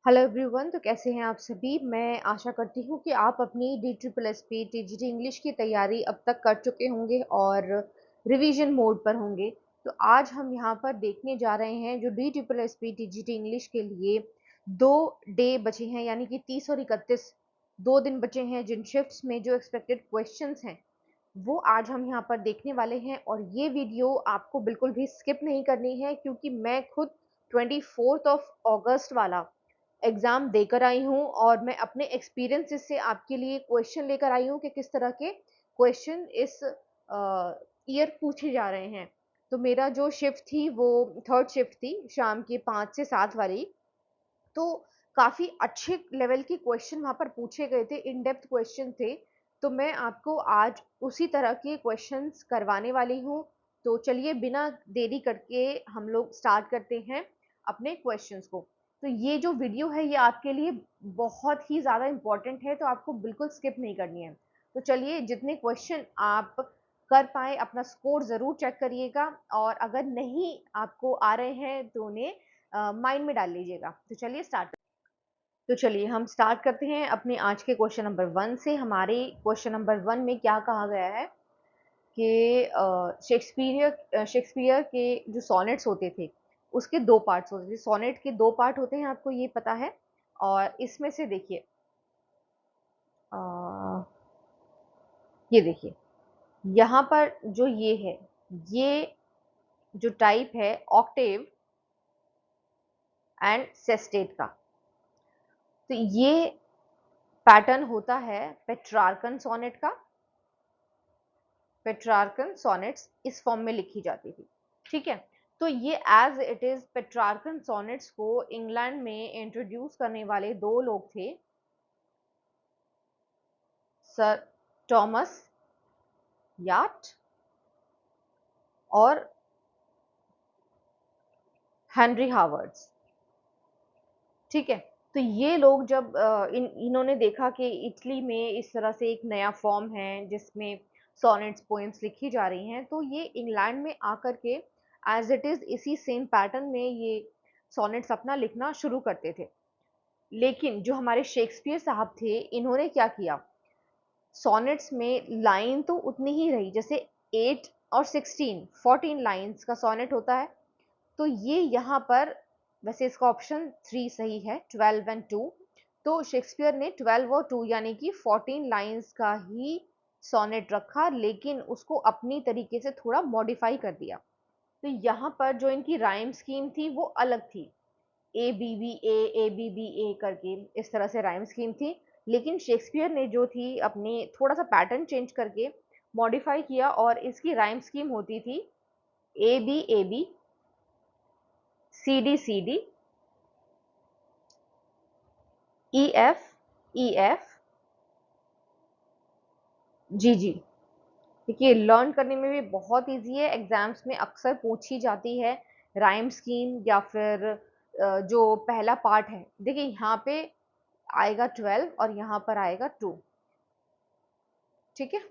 Hello everyone. तो कैसे हैं आप सभी। मैं आशा करती हूँ कि आप अपनी DSSP टीजीटी इंग्लिश की तैयारी अब तक कर चुके होंगे और रिवीजन मोड पर होंगे। तो आज हम यहाँ पर देखने जा रहे हैं जो DSSP टीजीटी इंग्लिश के लिए 2 डे बचे हैं, यानी कि 30 और 31 2 दिन बचे हैं, जिन शिफ्ट्स में जो एक्सपेक्टेड क्वेश्चंस हैं वो आज हम यहाँ पर देखने वाले हैं। और ये वीडियो आपको बिल्कुल भी स्किप नहीं करनी है, क्योंकि मैं खुद 24 अगस्त वाला एग्जाम देकर आई हूँ और मैं अपने एक्सपीरियंसेस से आपके लिए क्वेश्चन लेकर आई हूँ कि किस तरह के क्वेश्चन इस ईयर पूछे जा रहे हैं। तो मेरा जो शिफ्ट थी वो थर्ड शिफ्ट थी, शाम के 5 से 7 वाली। तो काफी अच्छे लेवल के क्वेश्चन वहां पर पूछे गए थे, इन डेप्थ क्वेश्चन थे। तो मैं आपको आज उसी तरह के क्वेश्चंस करवाने वाली हूँ। तो चलिए बिना देरी करके हम लोग स्टार्ट करते हैं अपने क्वेश्चंस को। तो ये जो वीडियो है ये आपके लिए बहुत ही ज़्यादा इम्पोर्टेंट है, तो आपको बिल्कुल स्किप नहीं करनी है। तो चलिए, जितने क्वेश्चन आप कर पाए अपना स्कोर ज़रूर चेक करिएगा, और अगर नहीं आपको आ रहे हैं तो उन्हें माइंड में डाल लीजिएगा। तो चलिए स्टार्ट। तो चलिए हम स्टार्ट करते हैं अपने आज के क्वेश्चन नंबर 1 से। हमारे क्वेश्चन नंबर 1 में क्या कहा गया है कि शेक्सपियर के जो सॉनेट्स होते थे उसके 2 पार्ट्स होते थे। सॉनेट के 2 पार्ट होते हैं, आपको ये पता है। और इसमें से देखिए, ये देखिए यहाँ पर जो ये है, ये जो टाइप है ऑक्टेव एंड सेस्टेट का। तो ये पैटर्न होता है पेट्रार्कन सोनेट का। पेट्रार्कन सोनेट्स इस फॉर्म में लिखी जाती थी, ठीक है। तो ये as it is Petrarchan sonnets को इंग्लैंड में इंट्रोड्यूस करने वाले 2 लोग थे, सर थॉमस याट और हेनरी हावर्ड्स, ठीक है। तो ये लोग जब इन्होंने देखा कि इटली में इस तरह से एक नया फॉर्म है जिसमें सोनेट्स पोएम्स लिखी जा रही हैं, तो ये इंग्लैंड में आकर के एज इट इज इसी सेम पैटर्न में ये सोनेट्स अपना लिखना शुरू करते थे। लेकिन जो हमारे शेक्सपियर साहब थे, इन्होंने क्या किया, सोनेट्स में लाइन तो उतनी ही रही, जैसे 8 और 16 14 लाइंस का सोनेट होता है। तो ये यहाँ पर, वैसे इसका ऑप्शन 3 सही है, 12 एंड 2। तो शेक्सपियर ने 12 और 2 यानी कि 14 लाइंस का ही सोनेट रखा, लेकिन उसको अपनी तरीके से थोड़ा मॉडिफाई कर दिया। तो यहाँ पर जो इनकी राइम स्कीम थी वो अलग थी, ए बी बी ए करके इस तरह से राइम स्कीम थी। लेकिन शेक्सपियर ने जो थी अपनी थोड़ा सा पैटर्न चेंज करके मॉडिफाई किया, और इसकी राइम स्कीम होती थी A B C D E F G G. देखिए, लर्न करने में भी बहुत इजी है, एग्जाम्स में अक्सर पूछी जाती है राइम स्कीम, या फिर जो पहला पार्ट है। देखिए यहाँ पे आएगा 12 और यहाँ पर आएगा 2, ठीक है।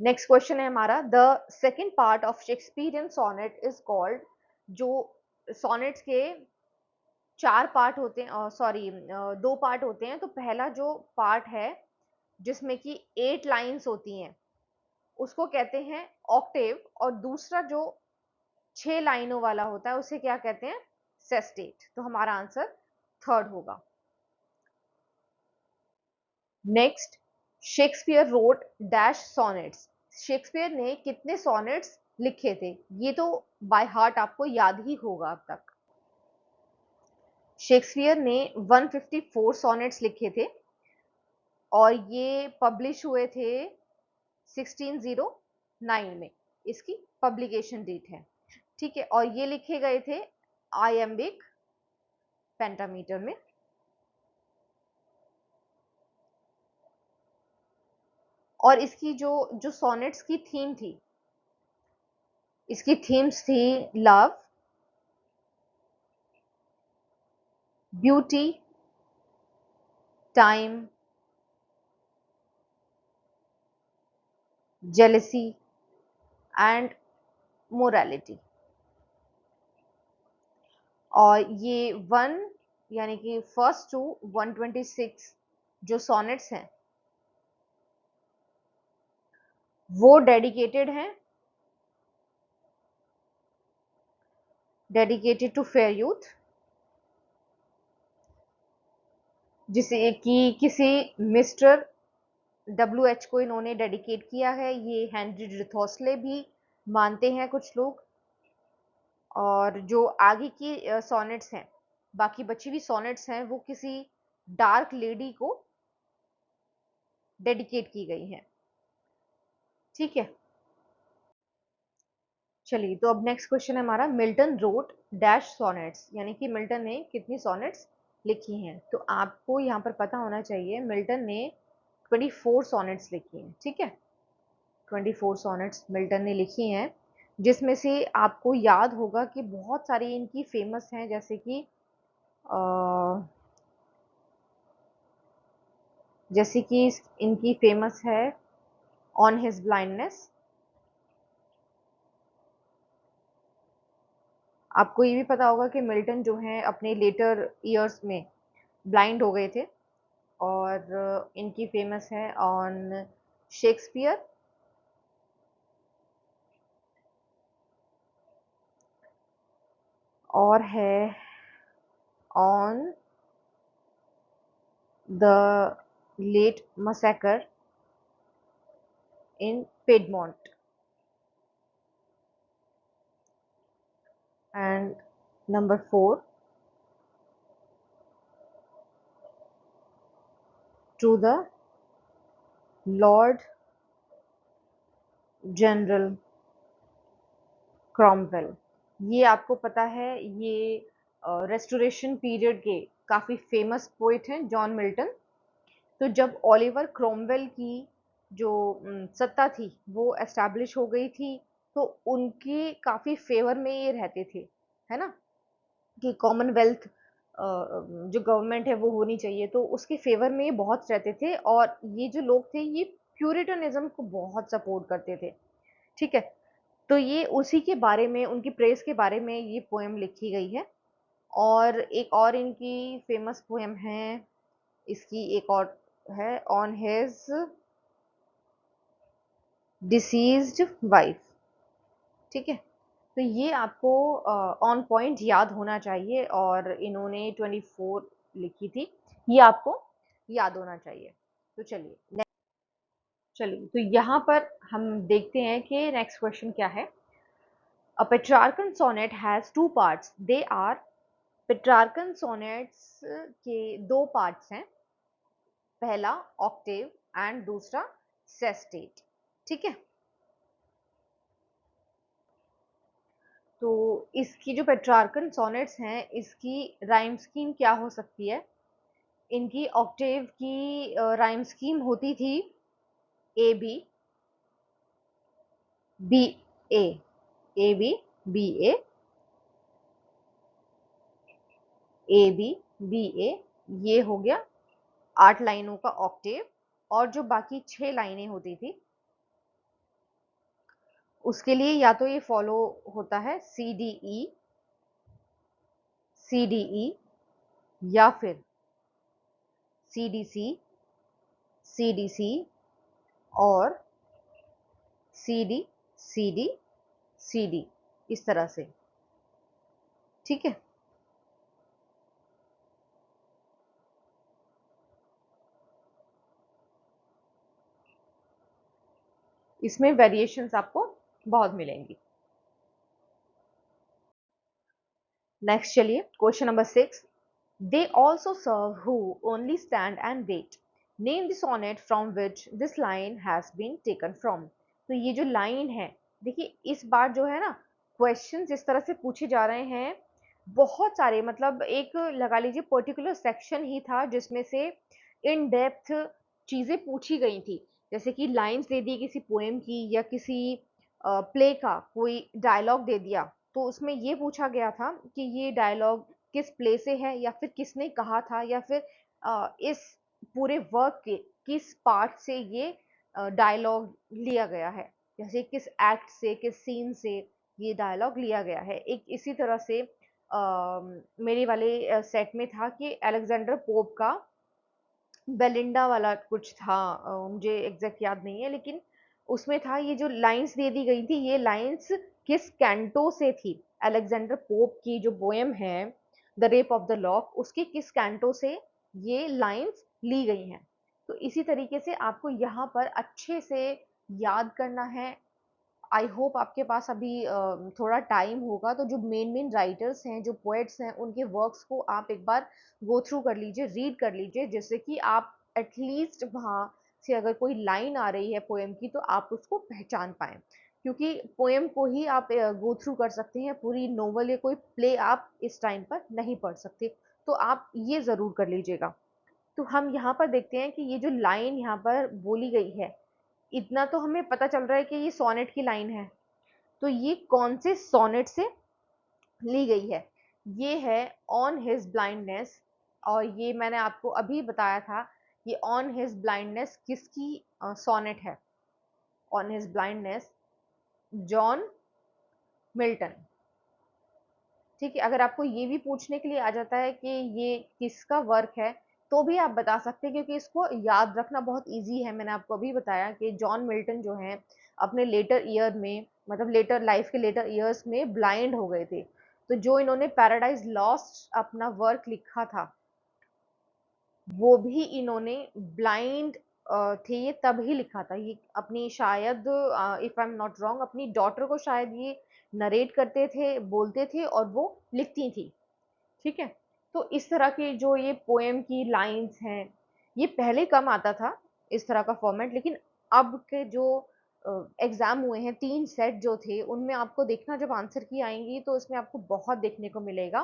नेक्स्ट क्वेश्चन है हमारा, the second part of Shakespearean sonnet is called. जो सोनेट्स के 4 पार्ट होते हैं, सॉरी 2 पार्ट होते हैं। तो पहला जो पार्ट है जिसमें कि 8 लाइंस होती हैं उसको कहते हैं ऑक्टेव, और दूसरा जो 6 लाइनों वाला होता है उसे क्या कहते हैं, सेस्टेट। तो हमारा आंसर थर्ड होगा। Next, Shakespeare wrote dash sonnets. Shakespeare ने कितने सोनेट्स लिखे थे, ये तो बाय हार्ट आपको याद ही होगा अब तक। शेक्सपियर ने 154 सोनेट्स लिखे थे, और ये पब्लिश हुए थे 1609 में, इसकी पब्लिकेशन डेट है, ठीक है। और ये लिखे गए थे आयम्बिक पेंटामीटर में। और इसकी जो जो सोनेट्स की थीम थी, इसकी थीम्स थी love, beauty, time, jealousy and morality. और ये 1 यानी कि फर्स्ट टू 126 जो सॉनेट्स हैं वो डेडिकेटेड टू फेयर यूथ, जिसे कि किसी मिस्टर WH को इन्होंने डेडिकेट किया है। ये हेनरी डिथॉसले भी मानते हैं कुछ लोग। और जो आगे की सॉनेट्स हैं, बाकी बची हुई सॉनेट्स हैं, वो किसी डार्क लेडी को डेडिकेट की गई हैं। ठीक है, चलिए तो अब नेक्स्ट क्वेश्चन है हमारा, मिल्टन रोट डैश सॉनेट्स, यानी कि मिल्टन ने कितनी सॉनेट्स लिखी हैं। तो आपको यहाँ पर पता होना चाहिए मिल्टन ने 24 सॉनेट्स लिखी हैं। ठीक है, 24 सॉनेट्स मिल्टन ने लिखी हैं, जिसमें से आपको याद होगा कि बहुत सारी इनकी फेमस हैं, जैसे कि इनकी फेमस है ऑन हिज ब्लाइंडनेस। आपको ये भी पता होगा कि मिल्टन जो है अपने लेटर ईयर्स में ब्लाइंड हो गए थे। और इनकी फेमस है ऑन शेक्सपियर, और है on the late massacre in Piedmont. And number 4, to the Lord General Cromwell. ये आपको पता है, ये रेस्टोरेशन पीरियड के काफ़ी फेमस पोइट हैं जॉन मिल्टन। तो जब ओलिवर क्रोमवेल की जो सत्ता थी वो एस्टैब्लिश हो गई थी, तो उनके काफ़ी फेवर में ये रहते थे, है ना, कि कॉमनवेल्थ जो गवर्नमेंट है वो होनी चाहिए, तो उसके फेवर में ये बहुत रहते थे। और ये जो लोग थे ये प्यूरिटनिज्म को बहुत सपोर्ट करते थे। ठीक है, तो ये उसी के बारे में, उनकी प्रेस के बारे में ये पोएम लिखी गई है। और एक और इनकी फेमस पोएम है, इसकी एक और है ऑन हिज डिसीज्ड वाइफ। ठीक है, तो ये आपको ऑन पॉइंट याद होना चाहिए, और इन्होंने 24 लिखी थी, ये आपको याद होना चाहिए। तो चलिए तो यहाँ पर हम देखते हैं कि नेक्स्ट क्वेश्चन क्या है। A Petrarchan sonnet has two parts, they are, Petrarchan sonnets के दो पार्ट्स हैं, पहला ऑक्टेव एंड दूसरा सेस्टेट। ठीक है, तो इसकी जो पेट्रार्कन सोनेट्स हैं इसकी राइम स्कीम क्या हो सकती है। इनकी ऑक्टेव की राइम स्कीम होती थी A B B A, A B B A, A B B A, ये हो गया 8 लाइनों का ऑक्टेव। और जो बाकी 6 लाइनें होती थी उसके लिए या तो ये फॉलो होता है सी डी ई, या फिर सी डी सी, सी डी सी, और C D C D C D, इस तरह से। ठीक है, इसमें वेरिएशंस आपको बहुत मिलेंगी। नेक्स्ट चलिए, question number 6, they also serve who only stand and wait, name the sonnet from which this line has been taken from. तो ये जो लाइन है, देखिए इस बार जो है ना, क्वेश्चन इस तरह से पूछे जा रहे हैं, बहुत सारे, मतलब एक लगा लीजिए पर्टिकुलर सेक्शन ही था जिसमें से इन डेप्थ चीजें पूछी गई थी। जैसे कि लाइंस दे दी किसी पोएम की, या किसी प्ले का कोई डायलॉग दे दिया, तो उसमें ये पूछा गया था कि ये डायलॉग किस प्ले से है, या फिर किसने कहा था, या फिर इस पूरे वर्क के किस पार्ट से ये डायलॉग लिया गया है, जैसे किस एक्ट से, किस सीन से ये डायलॉग लिया गया है। एक इसी तरह से मेरे वाले सेट में था कि अलेक्जेंडर पोप का बेलिंडा वाला कुछ था, मुझे एग्जैक्ट याद नहीं है, लेकिन उसमें था ये जो लाइंस दे दी गई थी, ये लाइंस किस कैंटो से थी। अलेक्जेंडर पोप की जो पोएम है the rape of the lock, उसके किस कैंटो से ये लाइंस ली गई हैं। तो इसी तरीके से आपको यहाँ पर अच्छे से याद करना है। आई होप आपके पास अभी थोड़ा टाइम होगा, तो जो मेन मेन राइटर्स हैं, जो पोएट्स हैं, उनके वर्क्स को आप एक बार गो थ्रू कर लीजिए, रीड कर लीजिए, जिससे कि आप एटलीस्ट वहाँ से अगर कोई लाइन आ रही है पोएम की तो आप उसको पहचान पाएँ। क्योंकि पोएम को ही आप गो थ्रू कर सकते हैं, पूरी नोवेल या कोई प्ले आप इस टाइम पर नहीं पढ़ सकते। तो आप ये ज़रूर कर लीजिएगा। तो हम यहाँ पर देखते हैं कि ये जो लाइन यहाँ पर बोली गई है, इतना तो हमें पता चल रहा है कि ये सोनेट की लाइन है। तो ये कौन से सोनेट से ली गई है? ये है ऑन हिज ब्लाइंडनेस। और ये मैंने आपको अभी बताया था, ये ऑन हिज ब्लाइंडनेस किसकी सोनेट है? On his blindness, John Milton. ठीक है, अगर आपको ये भी पूछने के लिए आ जाता है कि ये किसका वर्क है, तो भी आप बता सकते हैं, क्योंकि इसको याद रखना बहुत इजी है। मैंने आपको अभी बताया कि जॉन मिल्टन जो हैं अपने लेटर ईयर में, मतलब लेटर लाइफ के लेटर ईयर्स में ब्लाइंड हो गए थे। तो जो इन्होंने पैराडाइज लॉस्ट अपना वर्क लिखा था, वो भी इन्होंने ब्लाइंड थे ये तब ही लिखा था। ये अपनी शायद, if I am not wrong, अपनी डॉटर को शायद ये नरेट करते थे, बोलते थे और वो लिखती थी। ठीक है, तो इस तरह की जो ये पोएम की लाइंस हैं, ये पहले कम आता था इस तरह का फॉर्मेट, लेकिन अब के जो एग्जाम हुए हैं 3 सेट जो थे, उनमें आपको देखना जब आंसर की आएंगी तो इसमें आपको बहुत देखने को मिलेगा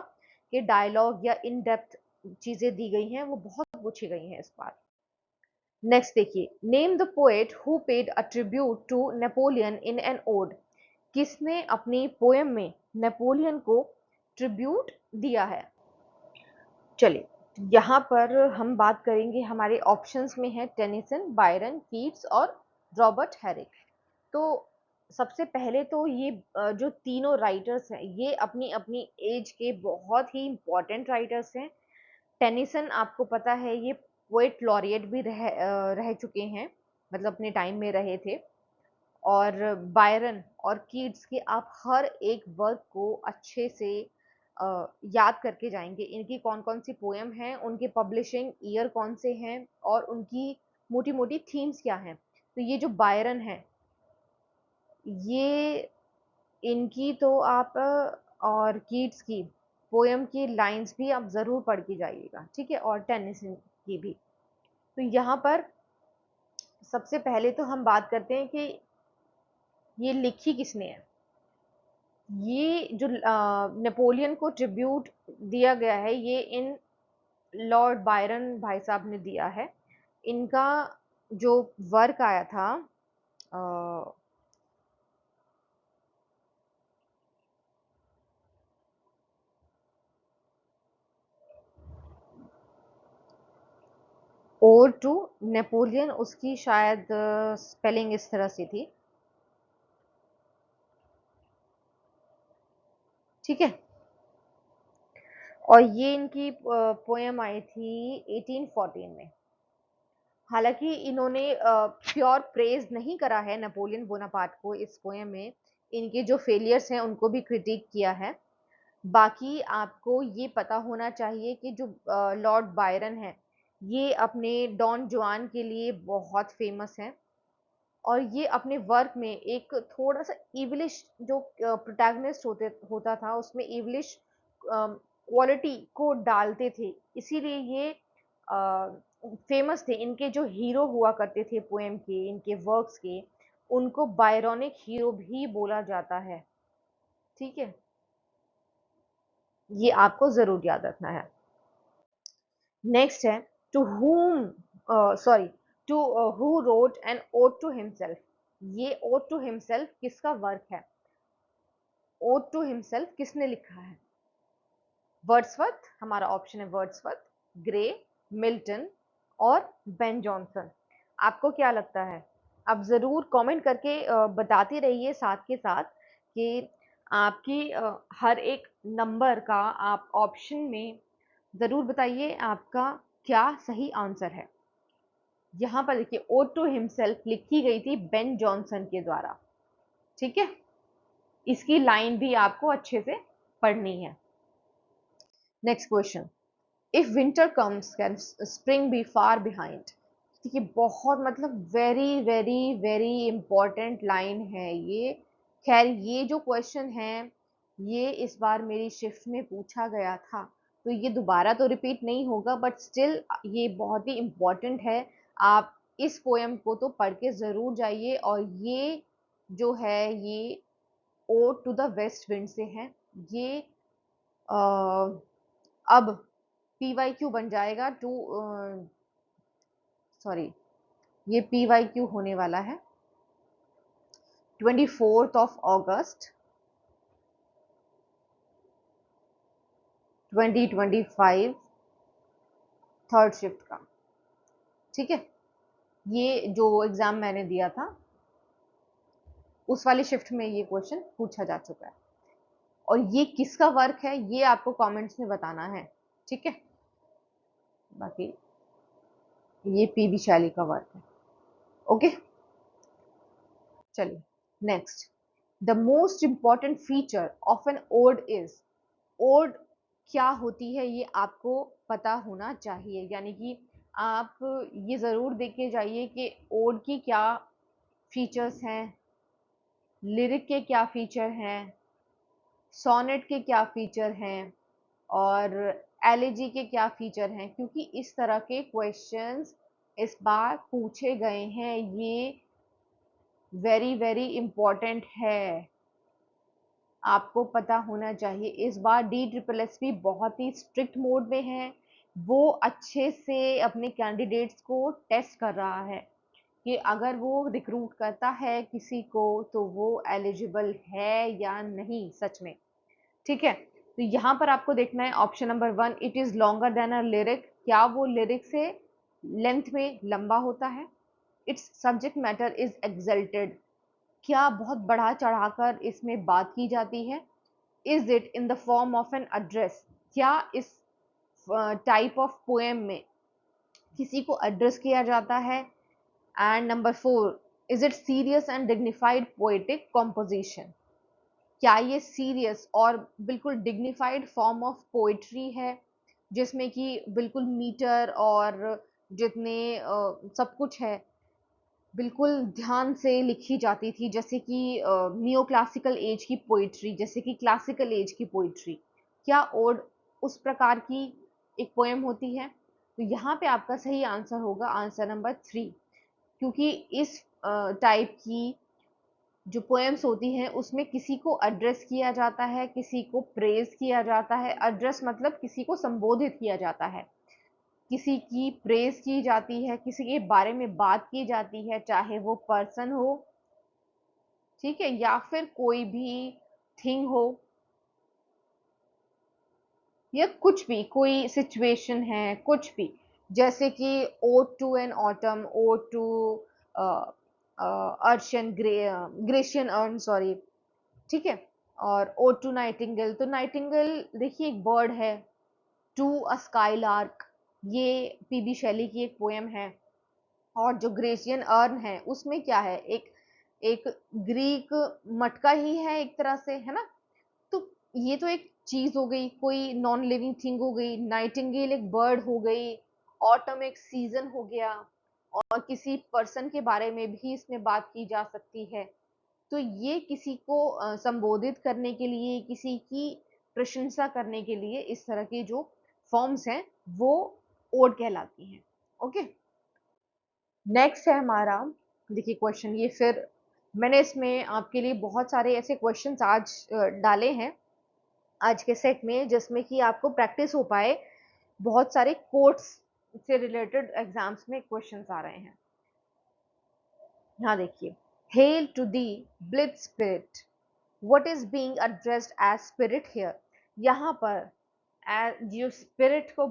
कि डायलॉग या इन डेप्थ चीजें दी गई हैं, वो बहुत पूछी गई हैं इस बार। नेक्स्ट देखिए, name the poet who paid a tribute to Napoleon in an ode. किसने अपनी पोएम में नेपोलियन को ट्रिब्यूट दिया है? चलिए, यहाँ पर हम बात करेंगे, हमारे ऑप्शंस में है टेनिसन, बायरन, कीट्स और रॉबर्ट हैरिक। तो सबसे पहले तो ये जो तीनों राइटर्स हैं, ये अपनी अपनी एज के बहुत ही इंपॉर्टेंट राइटर्स हैं। टेनिसन आपको पता है ये पोएट लॉरिएट भी रह चुके हैं, मतलब अपने टाइम में रहे थे। और बायरन और कीट्स के आप हर एक वर्क को अच्छे से याद करके जाएंगे। इनकी कौन कौन सी पोएम हैं, उनके पब्लिशिंग ईयर कौन से हैं, और उनकी मोटी मोटी थीम्स क्या हैं। तो ये जो बायरन है, ये इनकी तो आप और कीट्स की पोएम की लाइंस भी आप ज़रूर पढ़ के जाइएगा, ठीक है, और टेनिसन की भी। तो यहाँ पर सबसे पहले तो हम बात करते हैं कि ये लिखी किसने है। ये जो नेपोलियन को ट्रिब्यूट दिया गया है, ये इन लॉर्ड बायरन भाई साहब ने दिया है। इनका जो वर्क आया था, ओड टू नेपोलियन, उसकी शायद स्पेलिंग इस तरह से थी। ठीक है, और ये इनकी पोएम आई थी 1814 में। हालांकि इन्होंने प्योर प्रेज नहीं करा है नेपोलियन बोनापार्ट को इस पोएम में, इनके जो फेलियर्स हैं उनको भी क्रिटिक किया है। बाकी आपको ये पता होना चाहिए कि जो लॉर्ड बायरन है, ये अपने डॉन जुआन के लिए बहुत फेमस हैं। और ये अपने वर्क में एक थोड़ा सा इवलिश जो प्रोटैगनिस्ट होता था, उसमें इवलिश क्वालिटी को डालते थे, इसीलिए ये फेमस थे। इनके जो हीरो हुआ करते थे पोएम के, इनके वर्क्स के, उनको बायरोनिक हीरो भी बोला जाता है। ठीक है, ये आपको जरूर याद रखना है। नेक्स्ट है, to whom sorry to who wrote an ode to himself. ये ओड टू हिमसेल्फ किसका वर्क है? ओड टू हिमसेल्फ किसने लिखा है? वर्ड्सवर्थ, हमारा ऑप्शन है वर्ड्सवर्थ, ग्रे, मिल्टन और बेन जॉनसन। आपको क्या लगता है? आप जरूर कमेंट करके बताते रहिए साथ के साथ कि आपकी हर एक नंबर का आप ऑप्शन में ज़रूर बताइए आपका क्या सही आंसर है। यहाँ पर देखिए, ओ टू हिमसेल्फ लिखी गई थी बेन जॉनसन के द्वारा। ठीक है, इसकी लाइन भी आपको अच्छे से पढ़नी है। Next question, if winter comes can spring be far behind. देखिए, बहुत मतलब very very very important line है ये। खैर, ये जो क्वेश्चन है ये इस बार मेरी शिफ्ट में पूछा गया था, तो ये दोबारा तो रिपीट नहीं होगा, बट स्टिल ये बहुत ही इंपॉर्टेंट है। आप इस पोएम को तो पढ़ के ज़रूर जाइए। और ये जो है ये ode to the west wind से है। ये अब पी वाई क्यू बन जाएगा टू, सॉरी, ये पी वाई क्यू होने वाला है 24 अगस्त 2025 थर्ड शिफ्ट का। ठीक है, ये जो एग्जाम मैंने दिया था उस वाली शिफ्ट में ये क्वेश्चन पूछा जा चुका है। और ये किसका वर्क है ये आपको कमेंट्स में बताना है। ठीक है, बाकी ये पी बी शैली का वर्क है। ओके, चलिए next, the most important feature of an ode is. Ode क्या होती है ये आपको पता होना चाहिए, यानी कि आप ये ज़रूर देख के जाइए कि ओड की क्या फीचर्स हैं, लिरिक के क्या फीचर हैं, सोनेट के क्या फीचर हैं, और एलिजी के क्या फीचर हैं, क्योंकि इस तरह के क्वेश्चंस इस बार पूछे गए हैं। ये वेरी वेरी इम्पोर्टेंट है, आपको पता होना चाहिए। इस बार DSSS बहुत ही स्ट्रिक्ट मोड में है। वो अच्छे से अपने कैंडिडेट्स को टेस्ट कर रहा है कि अगर वो रिक्रूट करता है किसी को तो वो एलिजिबल है या नहीं सच में। ठीक है, तो यहाँ पर आपको देखना है option number 1, it is longer than a lyric. क्या वो लिरिक से लेंथ में लंबा होता है? It's subject matter is exalted. क्या बहुत बढ़ा चढ़ाकर इसमें बात की जाती है? Is it in the form of an address? क्या इस टाइप ऑफ पोएम में किसी को एड्रेस किया जाता है? And number 4, is it serious and dignified poetic composition? क्या ये सीरियस और बिल्कुल डिग्निफाइड फॉर्म ऑफ पोइट्री है जिसमें कि बिल्कुल मीटर और जितने सब कुछ है बिल्कुल ध्यान से लिखी जाती थी, जैसे कि नियो क्लासिकल एज की पोइट्री, जैसे कि क्लासिकल एज की पोइट्री? क्या ओड उस प्रकार की एक पोएम होती है? तो यहाँ पे आपका सही आंसर होगा आंसर नंबर 3, क्योंकि इस टाइप की जो पोएम्स होती हैं उसमें किसी को एड्रेस किया जाता है, किसी को प्रेज किया जाता है। एड्रेस मतलब किसी को संबोधित किया जाता है, किसी की प्रेज की जाती है, किसी के बारे में बात की जाती है, चाहे वो पर्सन हो, ठीक है, या फिर कोई भी थिंग हो, या कुछ भी कोई सिचुएशन है, कुछ भी। जैसे कि ode to an autumn, ode to अर्शन ग्रेशियन अर्न, सॉरी, ठीक है। और ओड टू नाइटिंगेल, तो नाइटिंगेल देखिए एक बर्ड है। टू अ स्काई लार्क, ये पीबी शैली की एक पोएम है। और जो ग्रेशियन अर्न है उसमें क्या है, एक एक ग्रीक मटका ही है एक तरह से, है ना? तो ये तो एक चीज हो गई, कोई नॉन लिविंग थिंग हो गई। नाइटिंगेल एक बर्ड हो गई। ऑटम एक सीजन हो गया। और किसी पर्सन के बारे में भी इसमें बात की जा सकती है। तो ये किसी को संबोधित करने के लिए, किसी की प्रशंसा करने के लिए इस तरह के जो फॉर्म्स हैं वो ओड कहलाती हैं। ओके, नेक्स्ट है हमारा, देखिए क्वेश्चन, ये फिर मैंने इसमें आपके लिए बहुत सारे ऐसे क्वेश्चंस आज डाले हैं आज के सेट में, जिसमें कि आपको प्रैक्टिस हो पाए। बहुत सारे कोट्स से रिलेटेड एग्जाम्स में क्वेश्चंस आ रहे हैं। यहाँ देखिए, hail to thee blithe spirit, what is being addressed as spirit here. यहाँ पर जो स्पिरिट को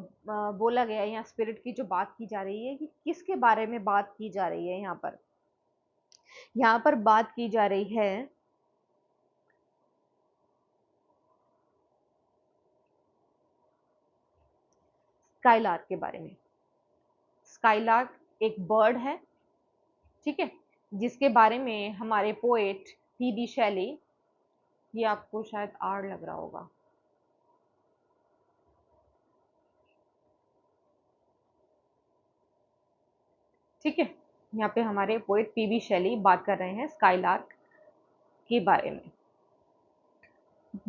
बोला गया है, यहाँ स्पिरिट की जो बात की जा रही है कि किसके बारे में बात की जा रही है। यहाँ पर बात की जा रही है स्काईलार्क के बारे में। स्काईलार्क एक बर्ड है, ठीक है, जिसके बारे में हमारे पोएट पीबी शैली, ये आपको शायद आर लग रहा होगा, ठीक है, यहाँ पे हमारे पोएट पीबी शैली बात कर रहे हैं स्काईलार्क के बारे में।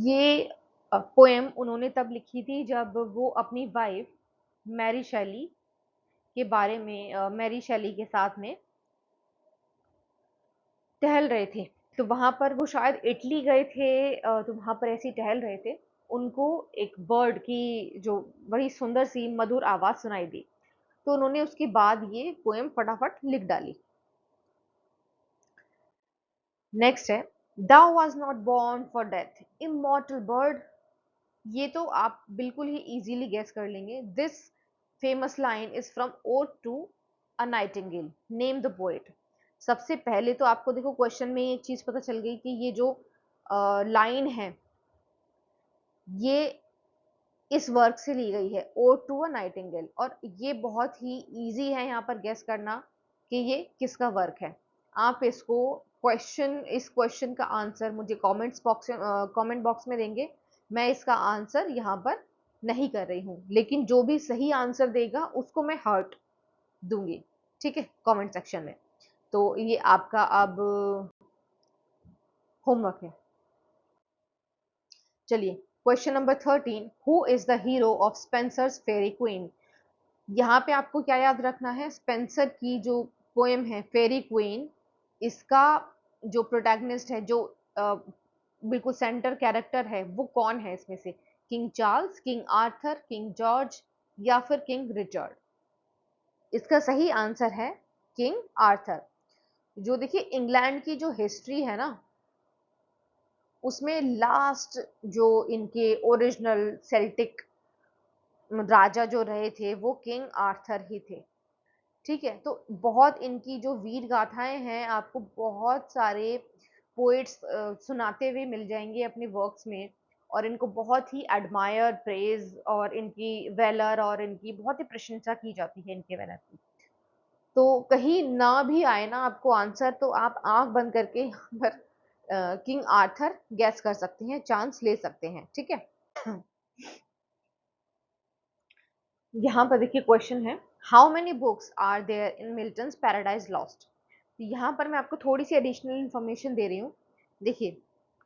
ये पोएम उन्होंने तब लिखी थी जब वो अपनी वाइफ मैरी शैली के बारे में, मैरी शैली के साथ में टहल रहे थे। तो वहां पर वो शायद इटली गए थे, तो वहां पर ऐसे ही टहल रहे थे, उनको एक बर्ड की जो बड़ी सुंदर सी मधुर आवाज सुनाई दी, तो उन्होंने उसके बाद ये पोएम फटाफट लिख डाली। नेक्स्ट है, thou was not born for death, immortal bird. ये तो आप बिल्कुल ही इजीली गेस कर लेंगे। This famous line is from ode to a nightingale, name the poet. सबसे पहले तो आपको देखो क्वेश्चन में एक चीज पता चल गई कि ये जो लाइन है ये इस वर्क से ली गई है, ओड टू अ नाइटिंगेल, और ये बहुत ही इजी है यहाँ पर गेस करना कि ये किसका वर्क है। आप इसको इस क्वेश्चन का आंसर मुझे कमेंट बॉक्स में देंगे। मैं इसका आंसर यहाँ पर नहीं कर रही हूँ, लेकिन जो भी सही आंसर देगा उसको मैं हार्ट दूंगी, ठीक है, कमेंट सेक्शन में। तो ये आपका अब होमवर्क है। चलिए, question number 13, who is the hero of Spenser's Faerie Queene. यहाँ पे आपको क्या याद रखना है, स्पेंसर की जो पोएम है फेरी क्वीन, इसका जो प्रोटैगनिस्ट है, जो बिल्कुल सेंटर कैरेक्टर है, वो कौन है इसमें से, king Charles, king Arthur, king George या फिर किंग रिचर्ड। इसका सही आंसर है किंग आर्थर। जो देखिए इंग्लैंड की जो हिस्ट्री है ना, उसमें लास्ट जो इनके ओरिजिनल सेल्टिक राजा जो रहे थे वो किंग आर्थर ही थे, ठीक है। तो बहुत इनकी जो वीर गाथाएं हैं आपको बहुत सारे पोइट्स सुनाते हुए मिल जाएंगे अपने वर्क्स में, और इनको बहुत ही एडमायर, प्रेज और इनकी वेलर और इनकी बहुत ही प्रशंसा की जाती है इनके वेलर की। तो कहीं ना भी आए ना आपको आंसर, तो आप आंख बंद करके यहाँ पर किंग आर्थर गैस कर सकते हैं, चांस ले सकते हैं, ठीक है। यहाँ पर देखिए क्वेश्चन है, how many books are there in Milton's Paradise Lost. यहाँ पर मैं आपको थोड़ी सी एडिशनल इंफॉर्मेशन दे रही हूँ। देखिए,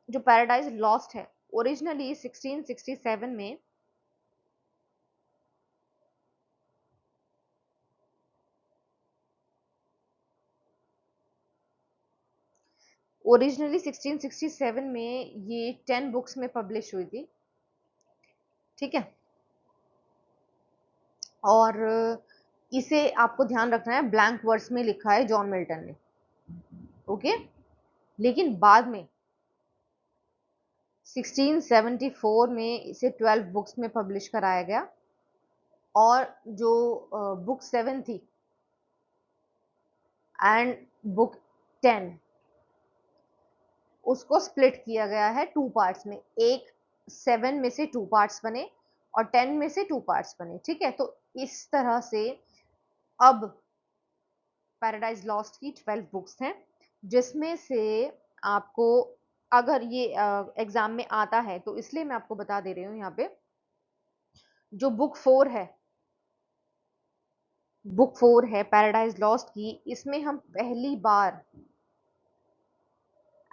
जो पैराडाइज लॉस्ट है ओरिजिनली 1667 में, ओरिजिनली 1667 में ये 10 बुक्स में पब्लिश हुई थी, ठीक है। और इसे आपको ध्यान रखना है ब्लैंक वर्ड्स में लिखा है जॉन मिल्टन ने, ओके। लेकिन बाद में 1674 में इसे 12 बुक्स में पब्लिश कराया गया, और जो बुक 7 थी एंड बुक 10, उसको स्प्लिट किया गया है 2 पार्ट्स में। एक 7 में से 2 पार्ट्स बने और 10 में से 2 पार्ट्स बने, ठीक है। तो इस तरह से अब पैराडाइज लॉस्ट की 12 बुक्स हैं, जिसमें से आपको, अगर ये एग्जाम में आता है तो इसलिए मैं आपको बता दे रही हूँ यहाँ पे, जो बुक 4 है पैराडाइज लॉस्ट की, इसमें हम पहली बार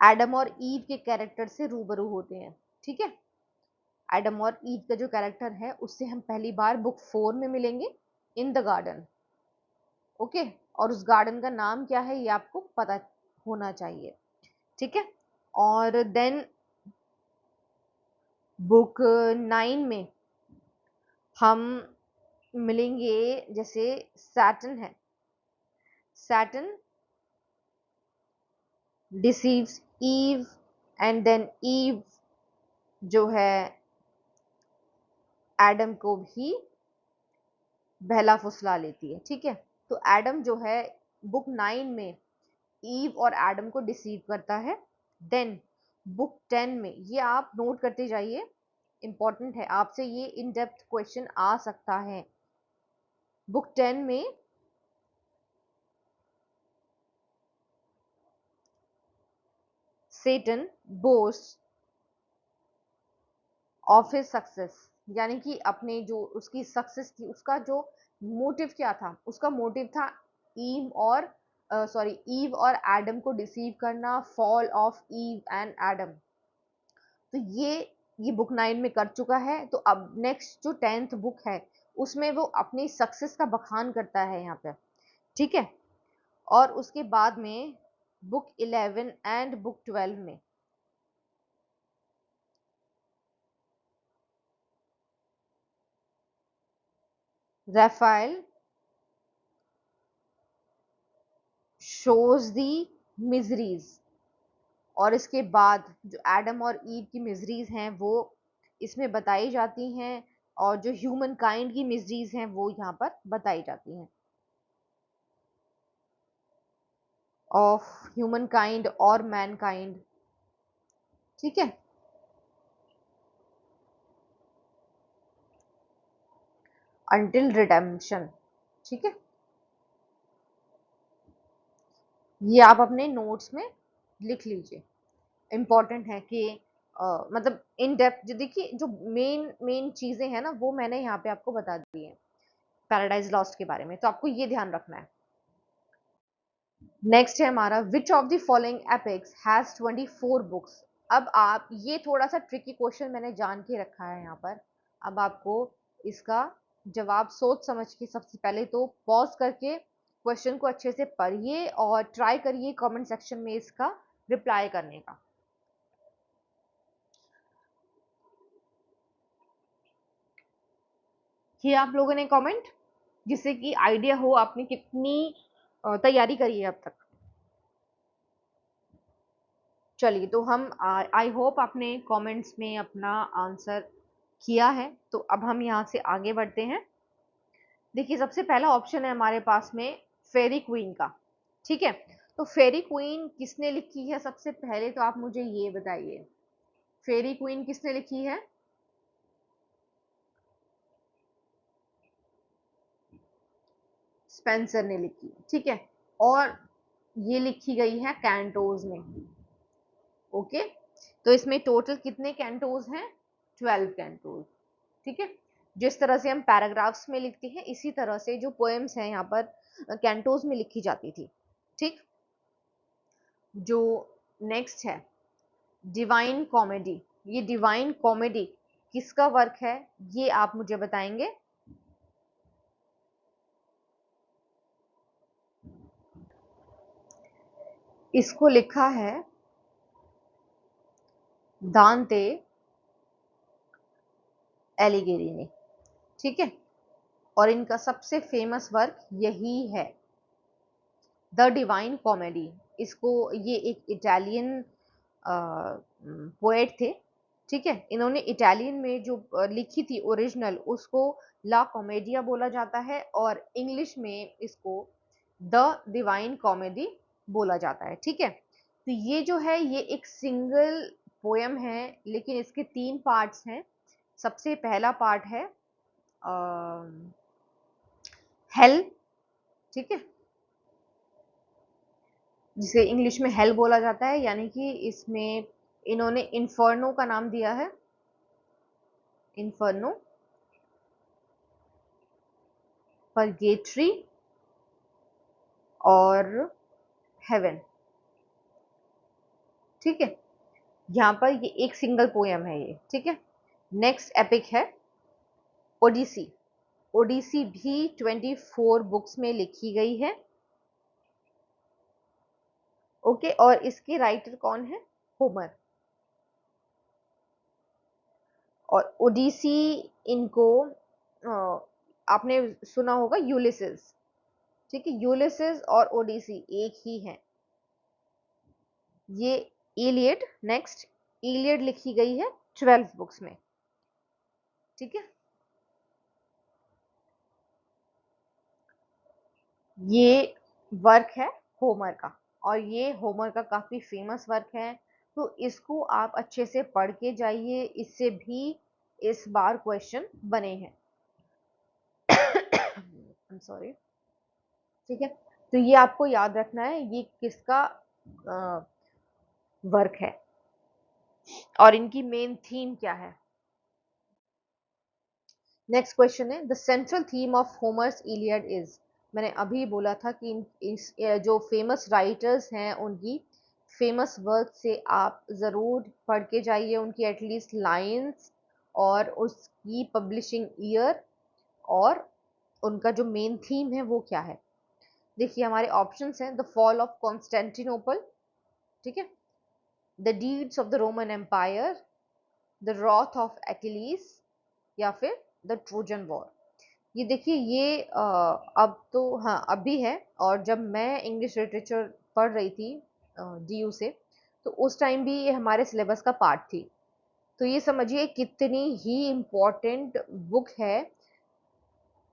एडम और ईव के कैरेक्टर से रूबरू होते हैं, ठीक है। एडम और ईव का जो कैरेक्टर है उससे हम पहली बार बुक 4 में मिलेंगे, इन द गार्डन, ओके। और उस गार्डन का नाम क्या है ये आपको पता होना चाहिए, ठीक है। और देन बुक 9 में हम मिलेंगे, जैसे सैटर्न है, Satan deceives Eve, and then Eve जो है एडम को भी बहला फुसला लेती है, ठीक है। तो एडम जो है बुक 9 में ईव और एडम को डिसीव करता है। देन बुक 10 में, ये आप नोट करते जाइए, इंपॉर्टेंट है, आपसे ये इन डेप्थ क्वेश्चन आ सकता है। बुक 10 में सेटन बोस्ट ऑफ हिज सक्सेस, यानी कि अपने जो उसकी सक्सेस थी उसका जो मोटिव क्या था, उसका मोटिव था ईव और ईव और एडम को डिसीव करना, fall of Eve and Adam. तो ये बुक 9 में कर चुका है। तो अब नेक्स्ट जो 10th बुक है उसमें वो अपनी सक्सेस का बखान करता है यहाँ पे, ठीक है। और उसके बाद में बुक 11 एंड बुक 12 में राफेल शोज दी मिजरीज, और इसके बाद जो एडम और ईव की मिजरीज हैं वो इसमें बताई जाती हैं, और जो ह्यूमन काइंड की मिजरीज हैं वो यहाँ पर बताई जाती हैं, ऑफ ह्यूमन काइंड और मैन काइंड, ठीक है। अंटिल रिडेम्पशन, ठीक है। ये आप अपने नोट्स में लिख लीजिए, इम्पॉर्टेंट है कि मतलब इन डेप्थ जो देखिए जो मेन मेन चीजें हैं ना वो मैंने यहाँ पे आपको बता दी है पैराडाइज लॉस्ट के बारे में, तो आपको ये ध्यान रखना है। नेक्स्ट है हमारा which of the following epics has 24 books. अब आप ये थोड़ा सा ट्रिकी क्वेश्चन मैंने जान के रखा है यहाँ पर। अब आपको इसका जवाब सोच समझ के सबसे पहले तो पॉज करके क्वेश्चन को अच्छे से पढ़िए और ट्राई करिए कमेंट सेक्शन में इसका रिप्लाई करने का। किया आप लोगों ने कमेंट, जिससे कि आइडिया हो आपने कितनी तैयारी करी है अब तक। चलिए तो हम आई होप आपने कमेंट्स में अपना आंसर किया है, तो अब हम यहाँ से आगे बढ़ते हैं। देखिए सबसे पहला ऑप्शन है हमारे पास में फेरी क्वीन का, ठीक है। तो फेरी क्वीन किसने लिखी है, सबसे पहले तो आप मुझे ये बताइए, फेरी क्वीन किसने लिखी है? स्पेंसर ने लिखी है, ठीक है। और ये लिखी गई है कैंटोज में, ओके। तो इसमें टोटल कितने कैंटोज हैं? 12 कैंटोज, ठीक है। जिस तरह से हम पैराग्राफ्स में लिखते हैं इसी तरह से जो पोएम्स हैं यहाँ पर कैंटोज में लिखी जाती थी, ठीक। जो नेक्स्ट है डिवाइन कॉमेडी, ये डिवाइन कॉमेडी किसका वर्क है ये आप मुझे बताएंगे। इसको लिखा है दांते एलिगेरी ने, ठीक है। और इनका सबसे फेमस वर्क यही है, द डिवाइन कॉमेडी। इसको ये एक इटालियन पोएट थे, ठीक है। इन्होंने इटालियन में जो लिखी थी ओरिजिनल उसको ला कॉमेडिया बोला जाता है, और इंग्लिश में इसको द डिवाइन कॉमेडी बोला जाता है, ठीक है। तो ये जो है ये एक सिंगल पोएम है, लेकिन इसके 3 पार्ट्स हैं। सबसे पहला पार्ट है हेल, ठीक है, जिसे इंग्लिश में हेल बोला जाता है, यानी कि इसमें इन्होंने इन्फर्नो का नाम दिया है, इन्फर्नो, परगेटरी और हेवन, ठीक है। यहाँ पर ये एक सिंगल पोयम है ये, ठीक है। नेक्स्ट एपिक है ओडिसी। ओडिसी भी 24 बुक्स में लिखी गई है, ओके। और इसके राइटर कौन है? होमर। और ओडिसी इनको आपने सुना होगा यूलिसिस, ठीक है। यूलिसिस और ओडिसी एक ही है। ये इलियड, नेक्स्ट इलियड लिखी गई है 12 बुक्स में, ठीक है। ये वर्क है होमर का, और ये होमर का काफी फेमस वर्क है, तो इसको आप अच्छे से पढ़ के जाइए, इससे भी इस बार क्वेश्चन बने हैं। I'm sorry. ठीक है, तो ये आपको याद रखना है ये किसका वर्क है और इनकी मेन थीम क्या है। नेक्स्ट क्वेश्चन है the central theme of होमर्स Iliad is. मैंने अभी बोला था कि जो फेमस राइटर्स हैं उनकी फेमस वर्क से आप ज़रूर पढ़ के जाइए उनकी एटलीस्ट लाइंस और उसकी पब्लिशिंग ईयर और उनका जो मेन थीम है वो क्या है। देखिए हमारे ऑप्शंस हैं द फॉल ऑफ कॉन्स्टेंटिनोपल, ठीक है, the deeds of the Roman Empire, the wrath of Achilles या फिर द ट्रोजन वॉर। ये देखिए ये अब तो हाँ अभी है और जब मैं इंग्लिश लिटरेचर पढ़ रही थी डीयू से तो उस टाइम भी ये हमारे सिलेबस का पार्ट थी। तो ये समझिए कितनी ही इम्पोर्टेंट बुक है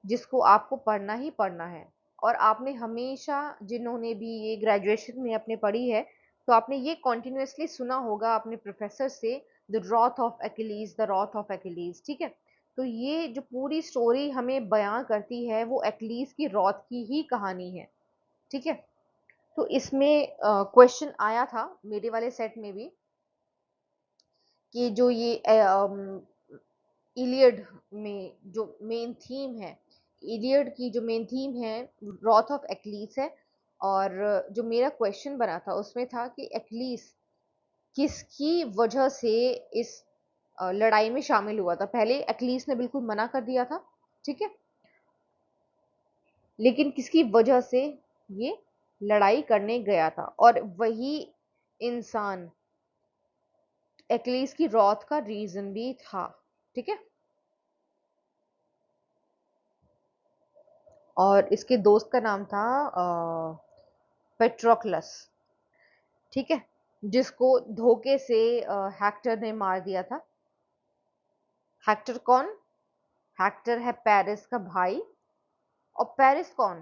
जिसको आपको पढ़ना ही पढ़ना है। और आपने हमेशा जिन्होंने भी ये ग्रेजुएशन में अपने पढ़ी है तो आपने ये कॉन्टिन्यूसली सुना होगा अपने प्रोफेसर से the wrath of Achilles, the wrath of Achilles, ठीक है। तो ये जो पूरी स्टोरी हमें बयां करती है वो एक्लीज की रॉथ की ही कहानी है, ठीक है। तो इसमें क्वेश्चन आया था मेरे वाले सेट में भी कि जो ये इलियड में जो मेन थीम है, इलियड की जो मेन थीम है रॉथ ऑफ एक्लीस है। और जो मेरा क्वेश्चन बना था उसमें था कि एक्लीस किसकी वजह से इस लड़ाई में शामिल हुआ था। पहले एक्लीस ने बिल्कुल मना कर दिया था, ठीक है, लेकिन किसकी वजह से ये लड़ाई करने गया था और वही इंसान एक्लीस की रॉथ का रीजन भी था, ठीक है। और इसके दोस्त का नाम था पेट्रोक्लस, ठीक है, जिसको धोखे से हेक्टर ने मार दिया था। हेक्टर कौन? हेक्टर है पेरिस का भाई। और पेरिस कौन?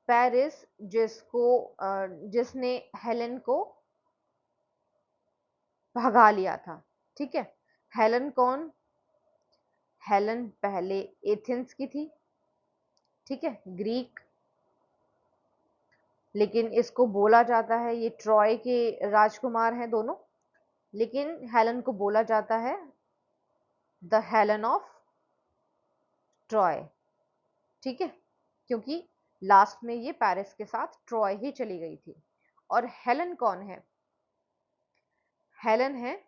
पेरिस जिसको जिसने हेलेन को भगा लिया था, ठीक है। हेलेन कौन? हेलेन पहले एथेंस की थी, ठीक है, ग्रीक। लेकिन इसको बोला जाता है ये ट्रॉय के राजकुमार हैं दोनों, लेकिन हेलेन को बोला जाता है द हेलेन ऑफ ट्रॉय, ठीक है, क्योंकि लास्ट में ये पेरिस के साथ ट्रॉय ही चली गई थी। और हेलेन कौन है? हेलेन है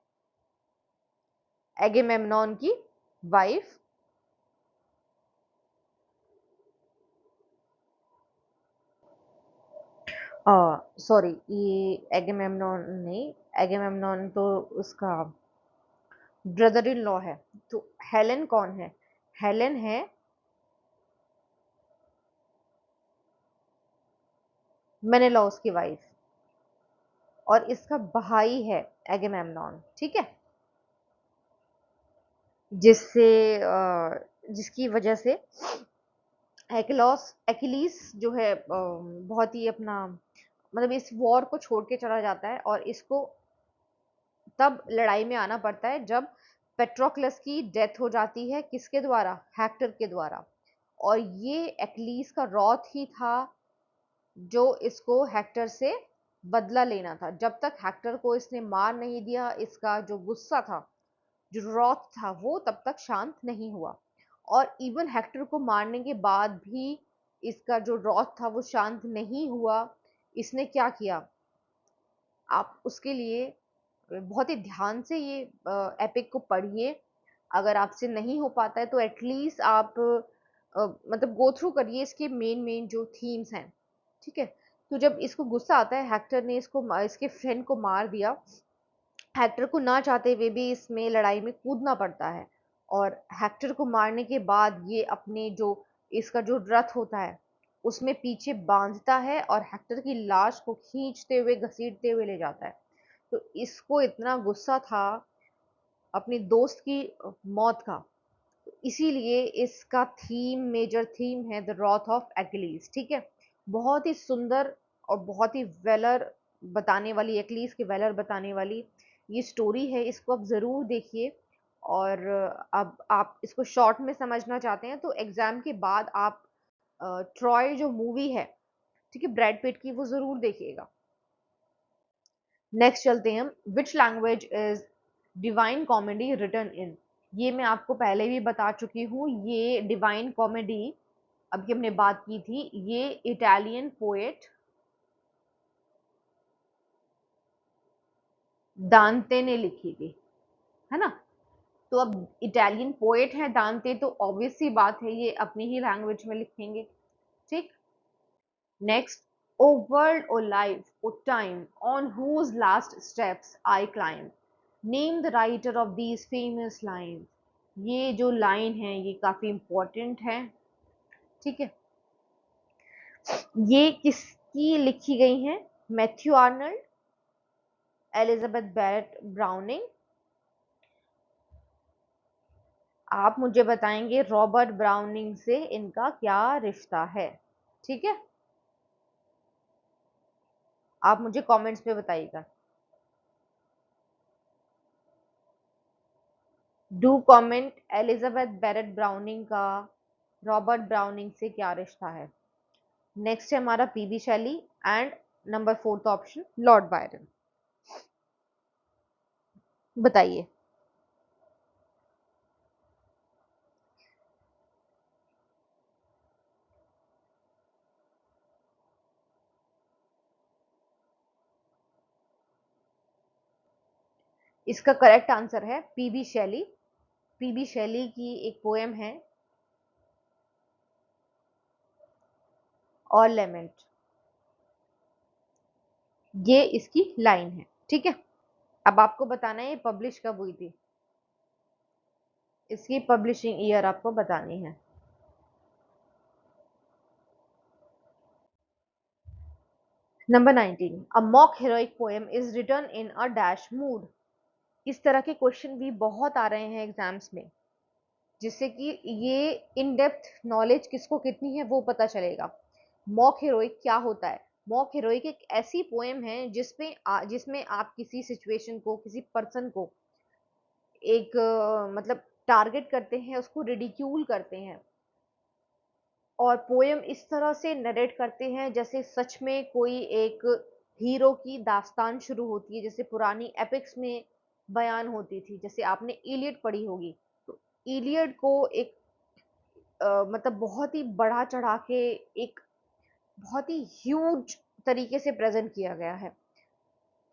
एगेमेम्नॉन की वाइफ। सॉरी, ये एगेमेम्नॉन नहीं, एगेमेम्नॉन तो उसका ब्रदर इन लॉ है। तो हेलेन कौन है? हेलेन है मेनेलॉस की वाइफ और इसका भाई है एगेमेम्नॉन, ठीक है, जिससे जिसकी वजह से एक्लॉस एक्लीस जो है बहुत ही अपना मतलब इस वॉर को छोड़ के चला जाता है और इसको तब लड़ाई में आना पड़ता है जब पेट्रोक्लस की डेथ हो जाती है। किसके द्वारा? हेक्टर के द्वारा। और ये एक्लीस का रॉथ ही था जो इसको हेक्टर से बदला लेना था। जब तक हेक्टर को इसने मार नहीं दिया इसका जो गुस्सा था, जो रॉथ था, वो तब तक शांत नहीं हुआ। और इवन हेक्टर को मारने के बाद भी इसका जो रॉथ था वो शांत नहीं हुआ। इसने क्या किया, आप उसके लिए बहुत ही ध्यान से ये एपिक को पढ़िए। अगर आपसे नहीं हो पाता है तो एटलीस्ट आप मतलब गो थ्रू करिए इसके मेन मेन जो थीम्स हैं, ठीक है। तो जब इसको गुस्सा आता है, हेक्टर ने इसके फ्रेंड को मार दिया। हेक्टर को ना चाहते हुए भी इसमें लड़ाई में कूदना पड़ता है और हेक्टर को मारने के बाद ये अपने जो इसका जो रथ होता है उसमें पीछे बांधता है और हेक्टर की लाश को खींचते हुए घसीटते हुए ले जाता है। तो इसको इतना गुस्सा था अपनी दोस्त की मौत का, इसीलिए इसका थीम, मेजर थीम है द रॉथ ऑफ एक्लीज, ठीक है। बहुत ही सुंदर और बहुत ही वेलर बताने वाली, एक्लीज के वेलर बताने वाली ये स्टोरी है। इसको आप ज़रूर देखिए। और अब आप इसको शॉर्ट में समझना चाहते हैं तो एग्ज़ाम के बाद आप ट्रॉय जो मूवी है, ठीक है, ब्रैड पिट की, वो जरूर देखिएगा। नेक्स्ट चलते हैं हम, which language is Divine Comedy written in. ये मैं आपको पहले भी बता चुकी हूँ, ये डिवाइन कॉमेडी अभी हमने बात की थी, ये इटालियन पोएट दांते ने लिखी थी, है ना। तो अब इटालियन पोएट है दांते, तो ऑब्वियस सी बात है ये अपनी ही लैंग्वेज में लिखेंगे, ठीक। Next, O world O life O time on whose last steps I climb, name the writer of these famous line. ये जो लाइन है ये काफी इंपॉर्टेंट है, ठीक है। ये किसकी लिखी गई है? Matthew Arnold, Elizabeth Barrett Browning. आप मुझे बताएंगे रॉबर्ट ब्राउनिंग से इनका क्या रिश्ता है, ठीक है। आप मुझे कमेंट्स में बताइएगा। Do comment, Elizabeth Barrett Browning का रॉबर्ट ब्राउनिंग से क्या रिश्ता है। नेक्स्ट है हमारा PB Shelley and number fourth option Lord Byron. बताइए। इसका करेक्ट आंसर है पीबी शैली। पीबी शैली की एक पोएम है और लेमेंट, ये इसकी लाइन है, ठीक है। अब आपको बताना है ये पब्लिश कब हुई थी, इसकी पब्लिशिंग ईयर आपको बतानी है। Number 19, a mock heroic poem is written in a dash mood. इस तरह के क्वेश्चन भी बहुत आ रहे हैं एग्जाम्स में, जिससे कि ये इन डेप्थ नॉलेज किसको कितनी है वो पता चलेगा। मॉक हीरोइक क्या होता है? मॉक हीरोइक एक ऐसी पोएम है जिसमें आप किसी सिचुएशन को, किसी पर्सन को एक मतलब टारगेट करते हैं, उसको रिडिक्यूल करते हैं, और पोएम इस तरह से नरेट करते हैं जैसे सच में कोई एक हीरो की दास्तान शुरू होती है, जैसे पुरानी एपिक्स में बयान होती थी। जैसे आपने इलियड पढ़ी होगी, तो इलियड को एक मतलब बहुत ही बढ़ा चढ़ा के, एक बहुत ही ह्यूज तरीके से प्रेजेंट किया गया है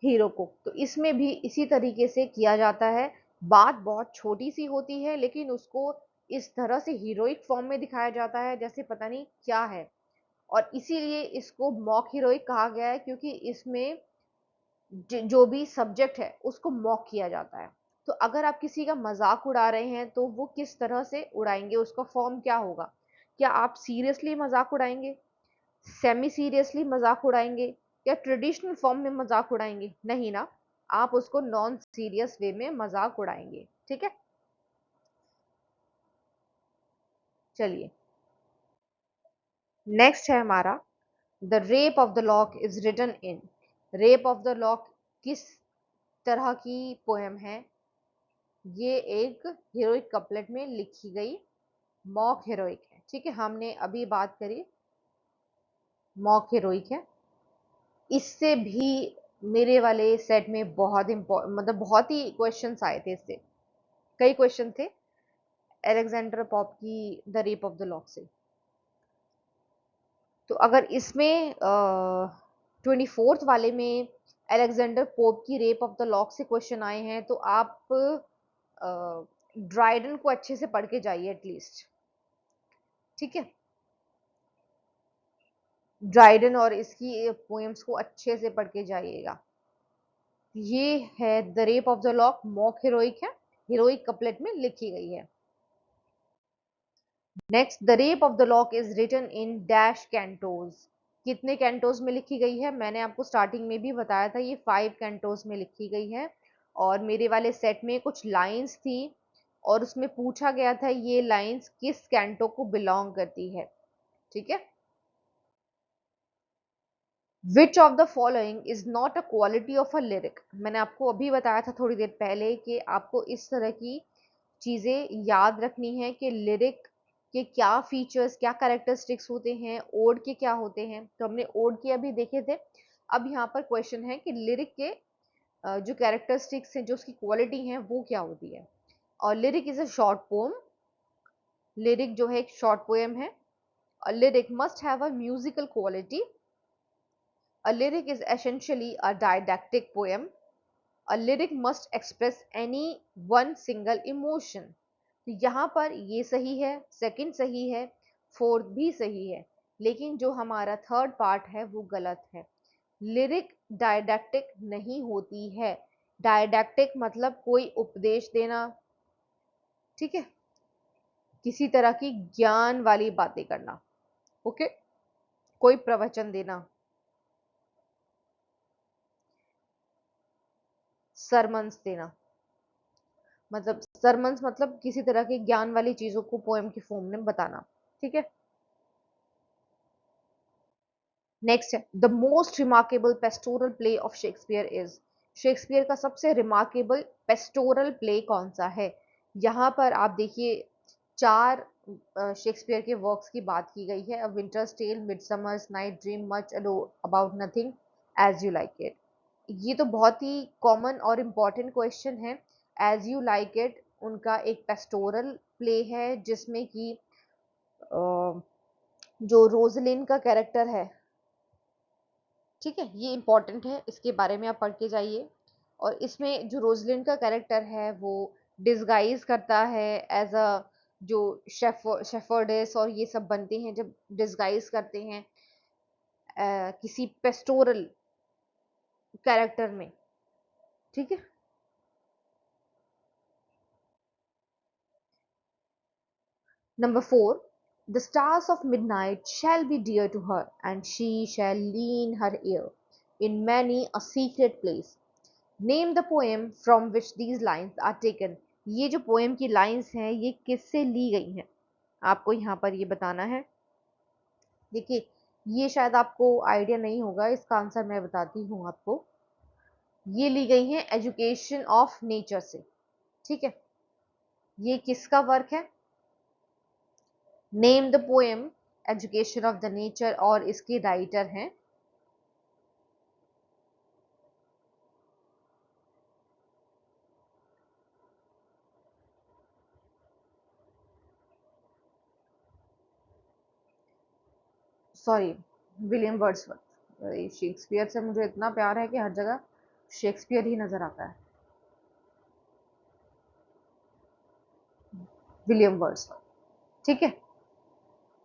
हीरो को। तो इसमें भी इसी तरीके से किया जाता है। बात बहुत छोटी सी होती है लेकिन उसको इस तरह से हीरोइक फॉर्म में दिखाया जाता है जैसे पता नहीं क्या है। और इसीलिए इसको मॉक हीरोइक कहा गया है, क्योंकि इसमें जो भी सब्जेक्ट है उसको मॉक किया जाता है। तो अगर आप किसी का मजाक उड़ा रहे हैं तो वो किस तरह से उड़ाएंगे, उसका फॉर्म क्या होगा? क्या आप सीरियसली मजाक उड़ाएंगे, सेमी सीरियसली मजाक उड़ाएंगे, या ट्रेडिशनल फॉर्म में मजाक उड़ाएंगे? नहीं ना, आप उसको नॉन सीरियस वे में मजाक उड़ाएंगे, ठीक है। चलिए, नेक्स्ट है हमारा, the rape of the Lock is written in. Rape of the Lock किस तरह की पोएम है? ये एक हीरोइक कपलेट में लिखी गई मॉक हीरोइक है, ठीक है। हमने अभी बात करी मॉक हीरोइक है। इससे भी मेरे वाले सेट में बहुत मतलब बहुत ही क्वेश्चंस आए थे इससे, कई क्वेश्चन थे अलेक्जेंडर पॉप की the rape of the lock से। तो अगर इसमें 24th वाले में अलेक्जेंडर पोप की रेप ऑफ द लॉक से क्वेश्चन आए हैं, तो आप ड्राइडन को अच्छे से पढ़ के जाइए एटलीस्ट, ठीक है। ड्राइडन और इसकी पोएम्स को अच्छे से पढ़ के जाइएगा। ये है the rape of the Lock, mock heroic है, हीरोइक कपलेट में लिखी गई है। Next, the rape of the Lock is written in dash cantos. कितने कैंटोज में लिखी गई है? मैंने आपको स्टार्टिंग में भी बताया था, ये 5 कैंटोज में लिखी गई है। और मेरे वाले सेट में कुछ लाइंस थी और उसमें पूछा गया था ये लाइंस किस कैंटो को बिलोंग करती है, ठीक है। विच of the following is not a quality of a lyric. मैंने आपको अभी बताया था थोड़ी देर पहले कि आपको इस तरह की चीजें याद रखनी है कि लिरिक के क्या फीचर्स, क्या कैरेक्टरिस्टिक्स होते हैं, ओड के क्या होते हैं। तो हमने ओड के अभी देखे थे। अब यहाँ पर क्वेश्चन है कि लिरिक के जो कैरेक्टरिस्टिक्स हैं, जो उसकी क्वालिटी हैं, वो क्या होती है। और lyric is a short poem. Lyric जो है एक शॉर्ट पोएम है। A lyric must have a musical quality. A lyric is essentially a didactic poem. A lyric must express any one single emotion. तो यहाँ पर ये सही है, सेकंड सही है, फोर्थ भी सही है, लेकिन जो हमारा थर्ड पार्ट है वो गलत है। लिरिक डायडैक्टिक नहीं होती है। डायडैक्टिक मतलब कोई उपदेश देना, ठीक है, किसी तरह की ज्ञान वाली बातें करना, ओके, कोई प्रवचन देना, सरमन्स देना। मतलब सरमन्स मतलब किसी तरह की ज्ञान वाली चीजों को पोएम की फॉर्म में बताना, ठीक है। नेक्स्ट है the most remarkable pastoral play of Shakespeare is. Shakespeare का सबसे रिमार्केबल पेस्टोरल प्ले कौन सा है। यहाँ पर आप देखिए चार शेक्सपियर के वर्क्स की बात की गई है। A winter's tale, midsummer's night dream, much ado about nothing, as you like it. ये तो बहुत ही कॉमन और इम्पॉर्टेंट क्वेश्चन है। एज यू लाइक इट उनका एक पेस्टोरल प्ले है जिसमें कि जो रोजलिन का कैरेक्टर है, ठीक है, ये इंपॉर्टेंट है, इसके बारे में आप पढ़ के जाइए। और इसमें जो रोजलिन का कैरेक्टर है वो डिसगाइज करता है एज अ जो शेफर्डेस और ये सब बनते हैं जब डिसगाइज करते हैं किसी पेस्टोरल कैरेक्टर में, ठीक है। Number 4. The stars of midnight shall be dear to her, and she shall lean her ear in many a secret place. Name the poem from which these lines are taken. ये जो poem की lines हैं ये किससे ली गई हैं, आपको यहाँ पर ये बताना है। देखिए ये शायद आपको आइडिया नहीं होगा, इसका आंसर मैं बताती हूँ आपको। ये ली गई हैं एजुकेशन ऑफ नेचर से, ठीक है। ये किसका वर्क है। Name the poem education of the nature, और इसके राइटर हैं सॉरी विलियम वर्ड्सवर्थ। शेक्सपियर से मुझे इतना प्यार है कि हर जगह शेक्सपियर ही नजर आता है। विलियम वर्ड्सवर्थ, ठीक है।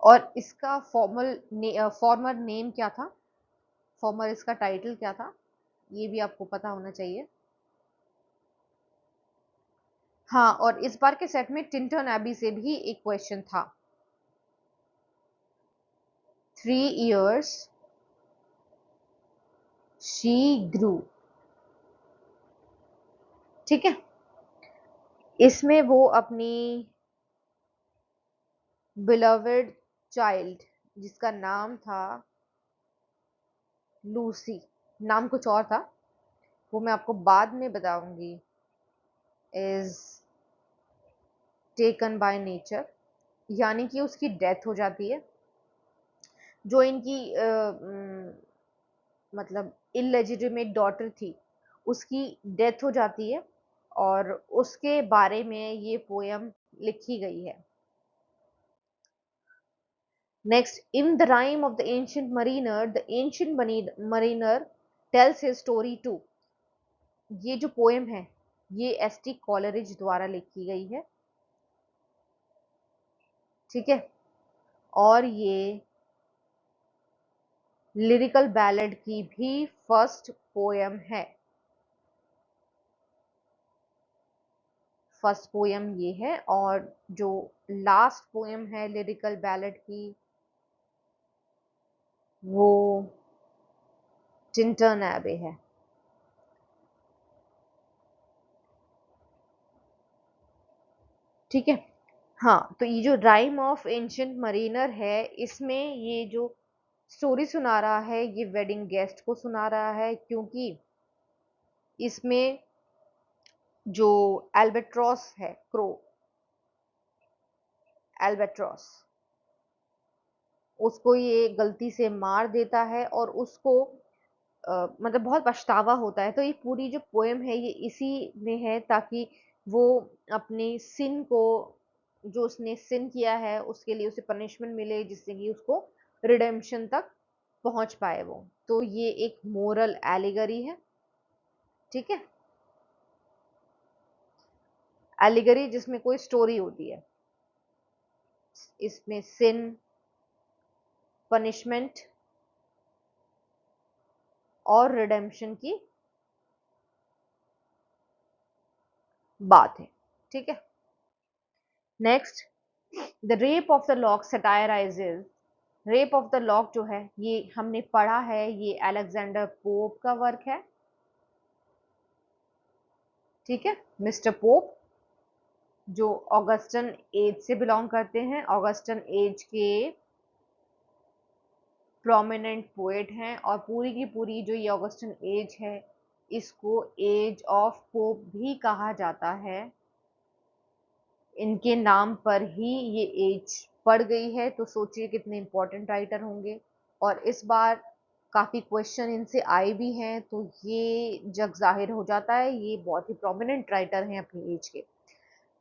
और इसका फॉर्मर नेम क्या था, फॉर्मर इसका टाइटल क्या था, ये भी आपको पता होना चाहिए। हाँ, और इस बार के सेट में टिंटन एबी से भी एक क्वेश्चन था। 3 years she grew, ठीक है। इसमें वो अपनी बिलवर्ड चाइल्ड जिसका नाम था लूसी, नाम कुछ और था वो मैं आपको बाद में बताऊंगी, इज टेकन बाय नेचर, यानी कि उसकी डेथ हो जाती है। जो इनकी मतलब इलेजिटिमेट डॉटर थी उसकी डेथ हो जाती है और उसके बारे में ये पोयम लिखी गई है। Next, in the Rime of the Ancient Mariner tells his story to. ये जो पोएम है ये एस.टी. कॉलरिज द्वारा लिखी गई है, ठीक है। और ये लिरिकल बैलेड की भी फर्स्ट पोएम है। फर्स्ट पोएम ये है और जो लास्ट पोएम है लिरिकल बैलेड की वो टिंटन एबे है, ठीक है। हाँ, तो ये जो राइम ऑफ एंशियंट मरीनर है इसमें ये जो स्टोरी सुना रहा है ये वेडिंग गेस्ट को सुना रहा है, क्योंकि इसमें जो एल्बेट्रॉस है क्रो, एल्बाट्रॉस, उसको ये गलती से मार देता है और उसको मतलब बहुत पछतावा होता है। तो ये पूरी जो पोएम है ये इसी में है, ताकि वो अपने सिन को, जो उसने सिन किया है उसके लिए उसे पनिशमेंट मिले, जिससे कि उसको रिडेम्पशन तक पहुंच पाए वो। तो ये एक मोरल एलिगरी है, ठीक है, एलिगरी जिसमें कोई स्टोरी होती है, इसमें सिन, पनिशमेंट और रिडेम्पशन की बात है, ठीक है। Next, the rape of the lock satirises, rape of the lock जो है ये हमने पढ़ा है, ये अलेक्जेंडर पोप का वर्क है, ठीक है, मिस्टर पोप, जो ऑगस्टन एज से बिलोंग करते हैं, ऑगस्टन एज के प्रोमिनेंट पोएट हैं, और पूरी की पूरी जो ये ऑगस्टन एज है इसको एज ऑफ पोप भी कहा जाता है। इनके नाम पर ही ये एज पड़ गई है, तो सोचिए कितने इंपॉर्टेंट राइटर होंगे। और इस बार काफ़ी क्वेश्चन इनसे आए भी हैं, तो ये जग जाहिर हो जाता है ये बहुत ही प्रोमिनेंट राइटर हैं अपनी एज के।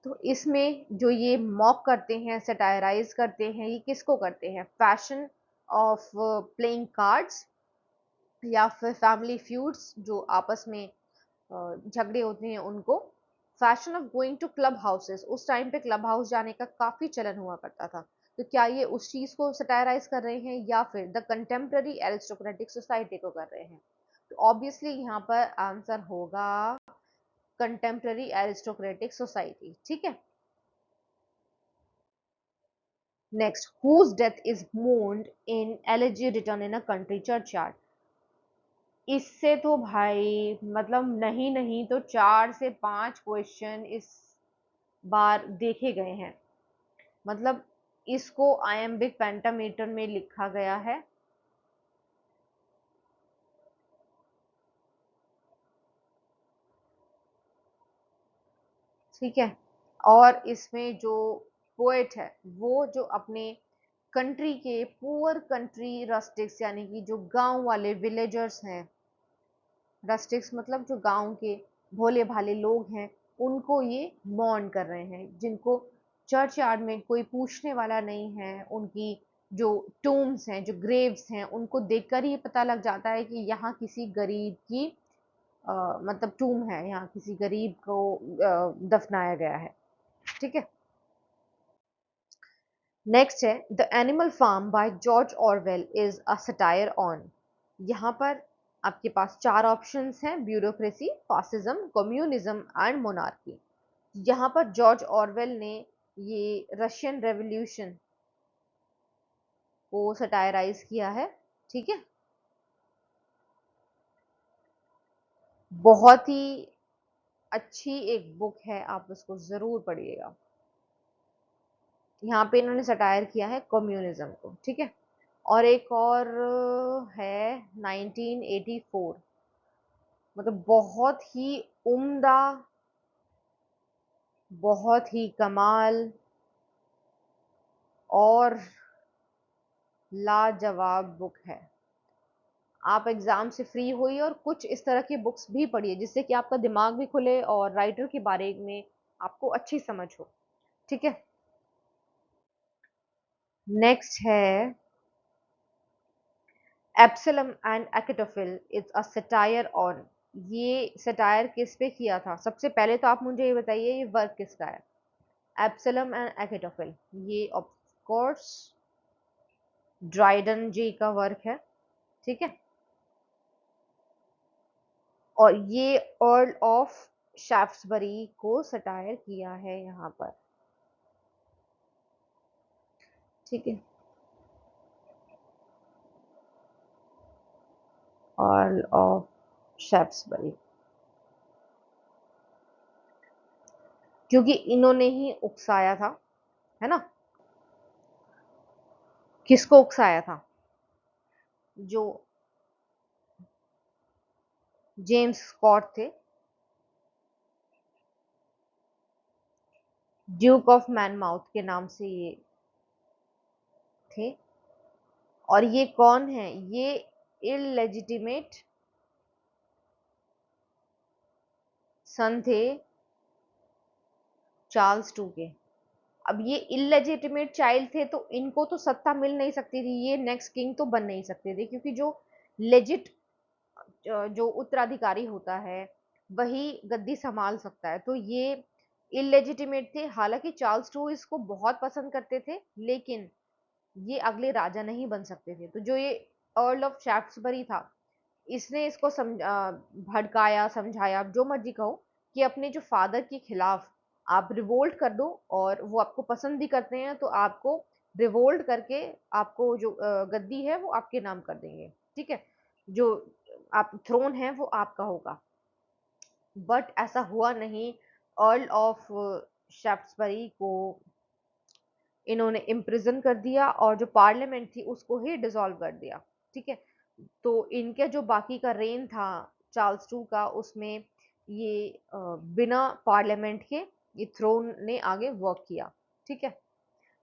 तो इसमें जो ये मॉक करते हैं, सटायराइज करते हैं, ये किसको करते हैं? फैशन ऑफ प्लेइंग कार्ड्स, या फिर फैमिली फ्यूड्स जो आपस में झगड़े होते हैं उनको, fashion of going to club houses, उस टाइम पे क्लब हाउस जाने का काफी चलन हुआ करता था। तो क्या ये उस चीज को सटायराइज कर रहे हैं या फिर द कंटेम्प्ररी एरिस्टोक्रेटिक सोसाइटी को कर रहे हैं? तो ऑब्वियसली यहाँ पर आंसर होगा कंटेम्प्ररी एरिस्टोक्रेटिक सोसाइटी, ठीक है। Next, whose death is mourned in elegy written in a country churchyard, इससे तो भाई मतलब नहीं नहीं तो 4 से 5 क्वेश्चन इस बार देखे गए हैं। मतलब इसको आयम्बिक पेंटामीटर में लिखा गया है, ठीक है। और इसमें जो पोएट है वो जो अपने कंट्री के पुअर कंट्री रस्टिक्स, यानी कि जो गांव वाले विलेजर्स हैं, रस्टिक्स मतलब जो गांव के भोले भाले लोग हैं, उनको ये मॉर्न कर रहे हैं, जिनको चर्च यार्ड में कोई पूछने वाला नहीं है। उनकी जो टूम्स हैं, जो ग्रेव्स हैं, उनको देखकर ही पता लग जाता है कि यहाँ किसी गरीब की मतलब टूम है, यहाँ किसी गरीब को दफनाया गया है, ठीक है। नेक्स्ट है the Animal Farm by George Orwell is a satire on, यहाँ पर आपके पास 4 ऑप्शंस हैं, bureaucracy, fascism, communism and monarchy. यहाँ पर जॉर्ज ऑरवेल ने ये रशियन रेवोल्यूशन को सटायराइज किया है, ठीक है। बहुत ही अच्छी एक बुक है, आप उसको जरूर पढ़िएगा। यहाँ पे इन्होंने सटायर किया है कम्युनिज्म को, ठीक है। और एक और है 1984, मतलब बहुत ही उम्दा, बहुत ही कमाल और लाजवाब बुक है। आप एग्जाम से फ्री हुई और कुछ इस तरह की बुक्स भी पढ़िए, जिससे कि आपका दिमाग भी खुले और राइटर के बारे में आपको अच्छी समझ हो, ठीक है। नेक्स्ट है Absalom and Achitophel it's a satire on, ये सटायर किस पे किया था? सबसे पहले तो आप मुझे ये बताइए ये वर्क किसका है? एब्सलम एंड अकेटोफिल, ये ऑफ कोर्स ड्राइडन जी का वर्क है, ठीक है। और ये अर्ल ऑफ शैफ्ट्सबरी को सटायर किया है यहाँ पर, ठीक है। अर्ल ऑफ शैफ्ट्सबरी, क्योंकि इन्होंने ही उकसाया था, है ना। किसको उकसाया था? जो जेम्स स्कॉट थे, ड्यूक ऑफ मैनमाउथ के नाम से ये थे। और ये कौन है? ये इलेजिटिमेट सन थे चार्ल्स टू के। अब ये इलेजिटिमेट चाइल्ड थे तो इनको तो सत्ता मिल नहीं सकती थी, ये नेक्स्ट किंग तो बन नहीं सकते थे, क्योंकि जो लेजिट जो उत्तराधिकारी होता है वही गद्दी संभाल सकता है। तो ये इलेजिटिमेट थे। हालांकि चार्ल्स टू इसको बहुत पसंद करते थे, लेकिन ये अगले राजा नहीं बन सकते थे। तो जो ये अर्ल ऑफ शैफ्ट्सबरी था, इसने इसको भड़काया, समझाया, आप जो मर्जी कहो, कि अपने जो फादर के खिलाफ आप रिवोल्ट कर दो, और वो आपको पसंद भी करते हैं तो आपको रिवोल्ट करके आपको जो गद्दी है वो आपके नाम कर देंगे। ठीक है, जो आप थ्रोन है वो आपका होगा। बट ऐसा हुआ नहीं। अर्ल ऑफ शैफ्ट्सबरी को इन्होंने इम्प्रिजन कर दिया और जो पार्लियामेंट थी उसको ही डिसॉल्व कर दिया। ठीक है, तो इनके जो बाकी का रेन था चार्ल्स टू का, उसमें ये बिना पार्लियामेंट के ये थ्रोन ने आगे वर्क किया। ठीक है,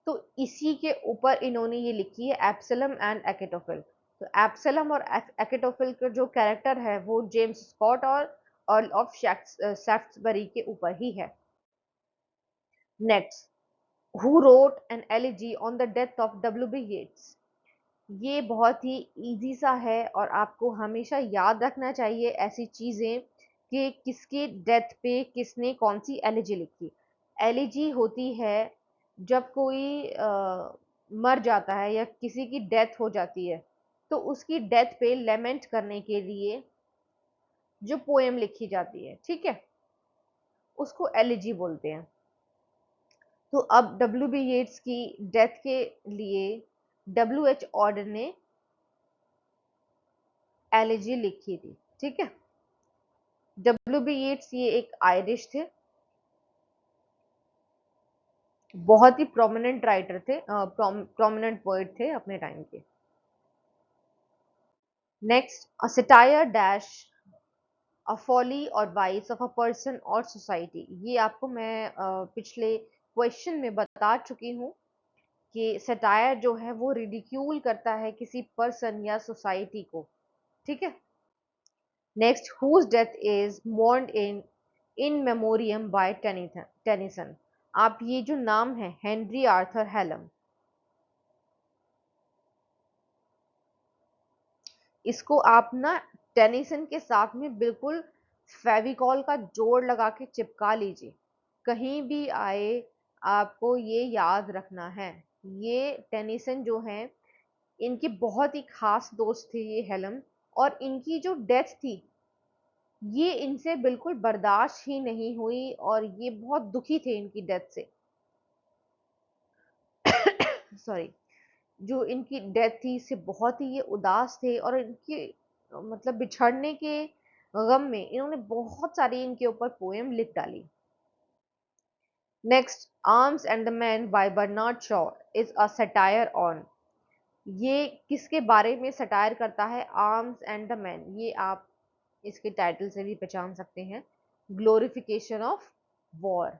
तो इसी के ऊपर इन्होंने ये लिखी है एब्सलम एंड अकेटोफिल। तो एब्सलम और अकेटोफिल का जो कैरेक्टर है वो जेम्स स्कॉट और अर्ल ऑफ सैफ्ट्सबरी के ऊपर ही है। Next, who wrote an elegy on the death of W B Yeats. ये बहुत ही इजी सा है और आपको हमेशा याद रखना चाहिए ऐसी चीजें कि किसके डेथ पे किसने कौन सी एलिजी लिखी। एलिजी होती है जब कोई मर जाता है या किसी की डेथ हो जाती है, तो उसकी डेथ पे लेमेंट करने के लिए जो पोएम लिखी जाती है, ठीक है, उसको एलिजी बोलते हैं। तो अब डब्ल्यू बी येट्स की डेथ के लिए डब्ल्यू एच ऑर्डर ने एलिजी लिखी थी। ठीक है, डब्ल्यू बी येट्स ये एक आयरिश थे, बहुत ही प्रोमिनेंट राइटर थे, प्रोमिनेंट पोएट थे अपने टाइम के। Next, a satire dash a folly or vice of a person or society. ये आपको मैं पिछले क्वेश्चन में बता चुकी हूँ कि सटायर जो है वो रिडिक्यूल करता है किसी पर्सन या सोसाइटी को। ठीक है, next, whose death is mourned In Memoriam by Tennyson. आप ये जो नाम है हेनरी आर्थर हेलम, इसको आप ना टेनिसन के साथ में बिल्कुल फेविकॉल का जोड़ लगा के चिपका लीजिए, कहीं भी आए आपको ये याद रखना है। ये टेनिसन जो है, इनके बहुत ही खास दोस्त थे ये हेलम, और इनकी जो डेथ थी ये इनसे बिल्कुल बर्दाश्त ही नहीं हुई और ये बहुत दुखी थे इनकी डेथ से। सॉरी, जो इनकी डेथ थी इससे बहुत ही ये उदास थे और इनके मतलब बिछड़ने के गम में इन्होंने बहुत सारी इनके ऊपर पोएम लिख डाली। Next, Arms and the Man by Bernard Shaw is a satire on. ये किसके बारे में सटायर करता है? आर्म्स एंड द मैन, ये आप इसके टाइटल से भी पहचान सकते हैं, ग्लोरिफिकेशन ऑफ वॉर।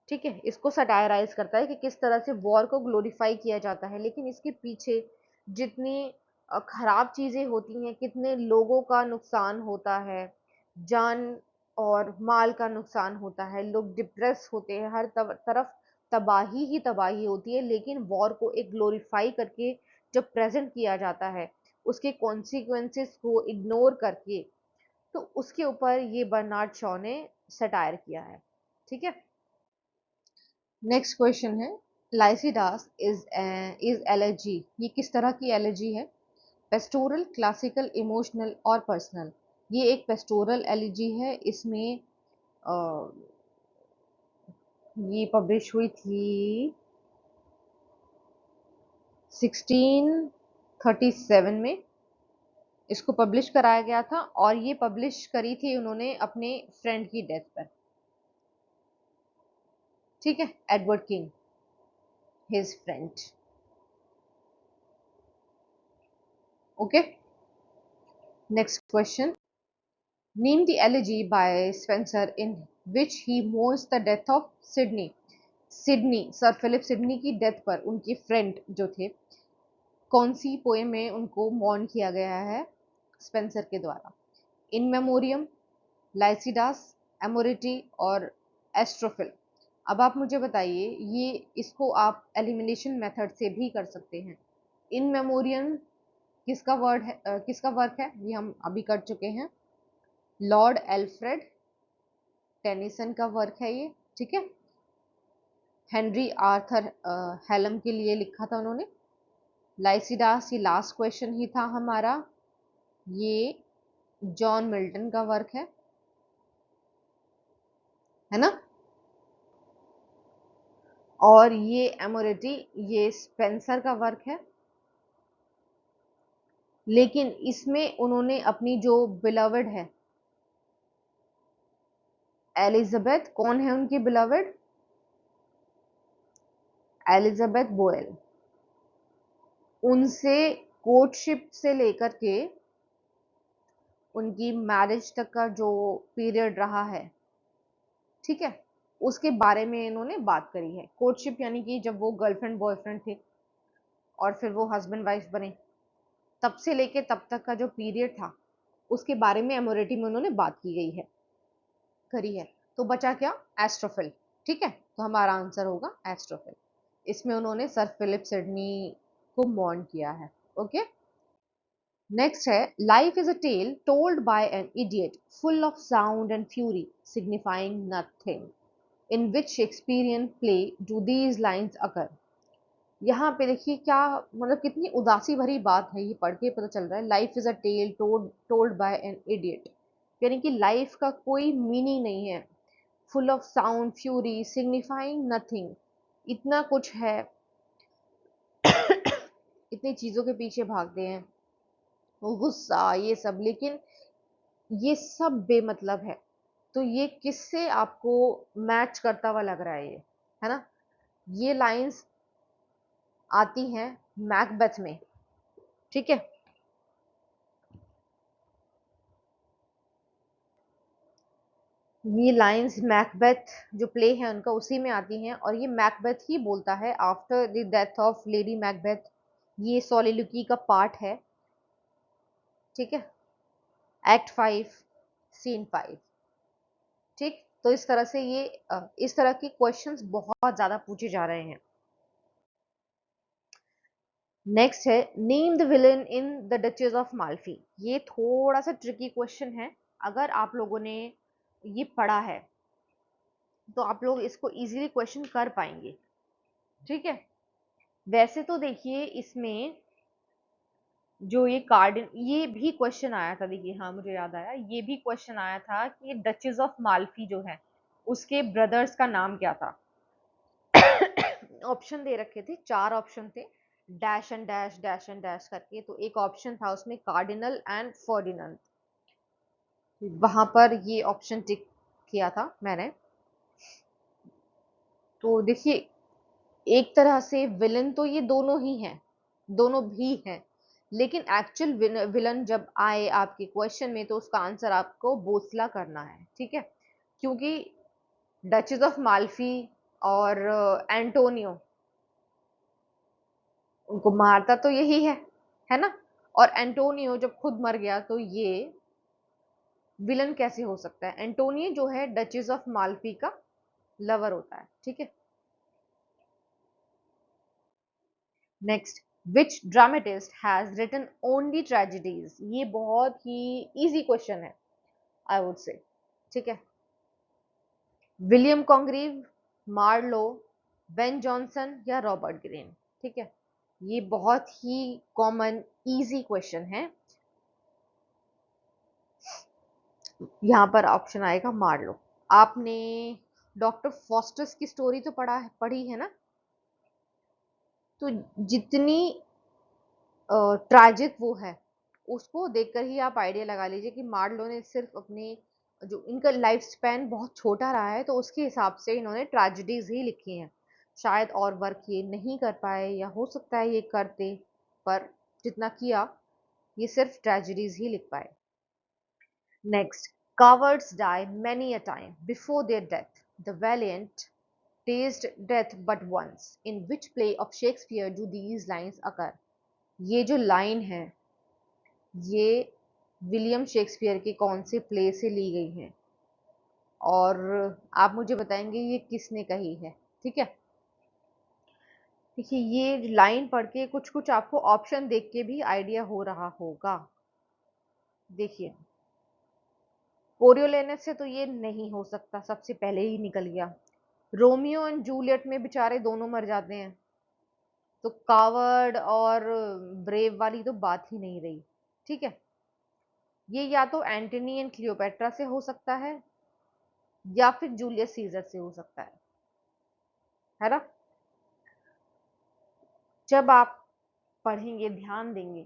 ठीक है, इसको सटायराइज करता है कि किस तरह से वॉर को ग्लोरीफाई किया जाता है, लेकिन इसके पीछे जितनी खराब चीजें होती हैं, कितने लोगों का नुकसान होता है, जान और माल का नुकसान होता है, लोग डिप्रेस होते हैं, हर तरफ तबाही ही तबाही होती है, लेकिन वॉर को एक ग्लोरीफाई करके जब प्रेजेंट किया जाता है, उसके कॉन्सिक्वेंसेस को इग्नोर करके, तो उसके ऊपर ये बर्नार्ड शॉ ने सटायर किया है। ठीक है, नेक्स्ट क्वेश्चन है, लाइसिडास इज एलर्जी, ये किस तरह की एलर्जी है? पेस्टोरल, क्लासिकल, इमोशनल और पर्सनल। ये एक पेस्टोरल एलर्जी है। इसमें ये पब्लिश हुई थी 1637 में, इसको पब्लिश कराया गया था और ये पब्लिश करी थी उन्होंने अपने फ्रेंड की डेथ पर। ठीक है, Edward king, his friend. Okay, next question, name the elegy by Spenser in which he mourns the death of Sidney। Sidney, Sir Philip Sidney की डेथ पर उनके फ्रेंड जो थे, कौन सी पोएम में उनको मॉर्न किया गया है स्पेंसर के द्वारा? इन मेमोरियम, लाइसिडास, एमोरिटी और एस्ट्रोफिल। अब आप मुझे बताइए, ये इसको आप एलिमिनेशन मेथड से भी कर सकते हैं। इन मेमोरियम किसका वर्ड है, किसका वर्क है, ये हम अभी कर चुके हैं। लॉर्ड एल्फ्रेड टेनिसन का वर्क है ये, ठीक है। हेनरी आर्थर हेलम के लिए लिखा था उन्होंने। लाइसिडास, ये लास्ट क्वेश्चन ही था हमारा, ये जॉन मिल्टन का वर्क है ना। और ये एमोरिटी, ये स्पेंसर का वर्क है। लेकिन इसमें उन्होंने अपनी जो बिलवड है एलिजाबेथ, कौन है उनकी बिलवड? एलिजाबेथ बोयल, उनसे कोर्टशिप से लेकर के उनकी मैरिज तक का जो पीरियड रहा है, ठीक है, उसके बारे में इन्होंने बात करी है। कोर्टशिप यानी कि जब वो गर्लफ्रेंड बॉयफ्रेंड थे और फिर वो हस्बैंड वाइफ बने, तब से लेके तब तक का जो पीरियड था, उसके बारे में एमोरिटी में उन्होंने बात की गई है, करी है। तो बचा क्या? एस्ट्रोफिल, ठीक है। तो हमारा आंसर होगा एस्ट्रोफिल। इसमें उन्होंने सर फिलिप सिडनी को मॉर्न किया है। ओके, नेक्स्ट है, life is a tale told by an idiot full of sound and fury signifying nothing, in which Shakespearean play do these lines occur. यहाँ पे देखिए क्या, मतलब कितनी उदासी भरी बात है, ये पढ़ के पता चल रहा है। Life is a tale told by an idiot, यानी कि लाइफ का कोई मीनिंग नहीं है। Full of sound fury signifying nothing, इतना कुछ है, इतनी चीजों के पीछे भागते हैं, वो गुस्सा ये सब, लेकिन ये सब बेमतलब है। तो ये किससे आपको मैच करता हुआ लग रहा है ना? ये लाइंस आती हैं मैकबेथ में, ठीक है। ये लाइंस मैकबेथ जो प्ले है उनका, उसी में आती हैं, और ये मैकबेथ ही बोलता है after the death of lady Macbeth. ये सोलिलोक्वी का पार्ट है, ठीक है, एक्ट 5 सीन 5, ठीक। तो इस तरह से ये इस तरह के क्वेश्चंस बहुत ज्यादा पूछे जा रहे हैं। नेक्स्ट है, name the villain in the duchess of Malfi. ये थोड़ा सा ट्रिकी क्वेश्चन है। अगर आप लोगों ने ये पढ़ा है तो आप लोग इसको इजीली क्वेश्चन कर पाएंगे, ठीक है। वैसे तो देखिए इसमें जो ये कार्डिन, ये भी क्वेश्चन आया था, देखिए हाँ मुझे याद आया, ये भी क्वेश्चन आया था कि डचेस ऑफ माल्फी जो है उसके ब्रदर्स का नाम क्या था। ऑप्शन दे रखे थे, 4 ऑप्शन थे, dash and dash, dash and dash करके। तो एक ऑप्शन था उसमें कार्डिनल एंड फर्डिनेंड, वहां पर ये ऑप्शन टिक किया था मैंने। तो देखिए एक तरह से विलन तो ये दोनों ही हैं, दोनों भी हैं, लेकिन एक्चुअल विलन जब आए आपके क्वेश्चन में तो उसका आंसर आपको बोसला करना है, ठीक है। क्योंकि डचेस ऑफ माल्फी और एंटोनियो, उनको मारता तो यही है ना। और एंटोनियो जब खुद मर गया तो ये विलन कैसे हो सकता है? एंटोनियो जो है डचेस ऑफ माल्फी का लवर होता है, ठीक है। Next, which dramatist has written only tragedies. ये बहुत ही इजी क्वेश्चन है आई वुड से, ठीक है। William Congreve, Marlowe, Ben Jonson या रॉबर्ट ग्रीन, ठीक है। ये बहुत ही कॉमन इजी क्वेश्चन है। यहाँ पर ऑप्शन आएगा मार्लो। आपने डॉक्टर फॉस्टर्स की स्टोरी तो पढ़ी है ना? तो जितनी ट्रैजिक वो है, उसको देखकर ही आप आइडिया लगा लीजिए कि मार्लो ने सिर्फ अपने, जो इनका लाइफ स्पैन बहुत छोटा रहा है, तो उसके हिसाब से इन्होंने ट्रेजिडीज ही लिखी हैं। शायद और वर्क ये नहीं कर पाए, या हो सकता है ये करते, पर जितना किया ये सिर्फ ट्रेजिडीज ही लिख पाए। Next, cowards die many a time before their death, the valiant tasted death but once. In which play of Shakespeare do these lines occur? ये जो लाइन है ये विलियम शेक्सपियर के कौन से प्ले से ली गई है और आप मुझे बताएंगे ये किसने कही है। ठीक है, देखिए ये लाइन पढ़ के कुछ कुछ आपको ऑप्शन देख के भी आइडिया हो रहा होगा। देखिए कोरियोलेनस से तो ये नहीं हो सकता, सबसे पहले ही निकल गया। रोमियो एंड जूलियट में बेचारे दोनों मर जाते हैं, तो कावर्ड और ब्रेव वाली तो बात ही नहीं रही। ठीक है, ये या तो एंटनी एंड क्लियोपेट्रा से हो सकता है या फिर जूलियस सीजर से हो सकता है ना। जब आप पढ़ेंगे ध्यान देंगे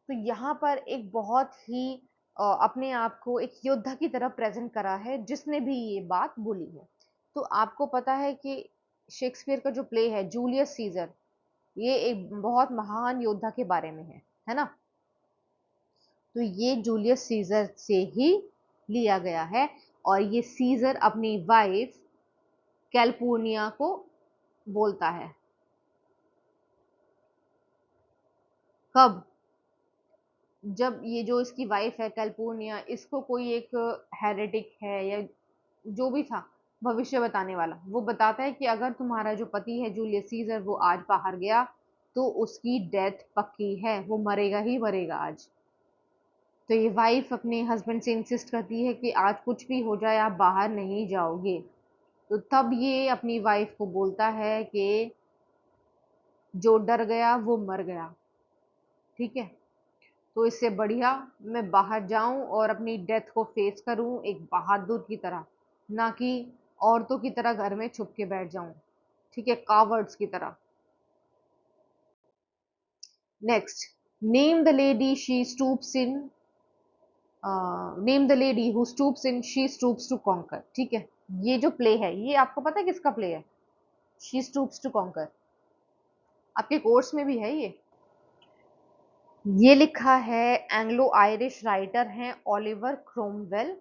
तो यहाँ पर एक बहुत ही अपने आप को एक योद्धा की तरह प्रेजेंट करा है जिसने भी ये बात बोली है। तो आपको पता है कि शेक्सपियर का जो प्ले है जूलियस सीजर, ये एक बहुत महान योद्धा के बारे में है ना। तो ये जूलियस सीजर से ही लिया गया है और ये सीजर अपनी वाइफ कैलपुर्निया को बोलता है। कब? जब ये जो इसकी वाइफ है कैलपुर्निया, इसको कोई एक हेरेटिक है या जो भी था भविष्य बताने वाला, वो बताता है कि अगर तुम्हारा जो पति है जूलियस सीजर वो आज बाहर गया तो उसकी डेथ पक्की है, वो मरेगा ही मरेगा आज। तो ये वाइफ अपने हस्बैंड से इंसिस्ट करती है कि आज कुछ भी हो जाए आप बाहर नहीं जाओगे। तो तब ये अपनी वाइफ को बोलता है कि जो डर गया वो मर गया। ठीक है, तो इससे बढ़िया मैं बाहर जाऊं और अपनी डेथ को फेस करूं एक बहादुर की तरह, ना कि औरतों की तरह घर में छुप के बैठ जाऊं। ठीक है, कावर्ड्स की तरह। Next, name the lady she stoops in, name the lady who stoops in she stoops to conquer. ठीक है, ये जो प्ले है ये आपको पता है किसका प्ले है? शी स्टूप्स टू कॉन्कर, आपके कोर्स में भी है ये लिखा है एंग्लो आयरिश राइटर हैं ओलिवर क्रोमवेल,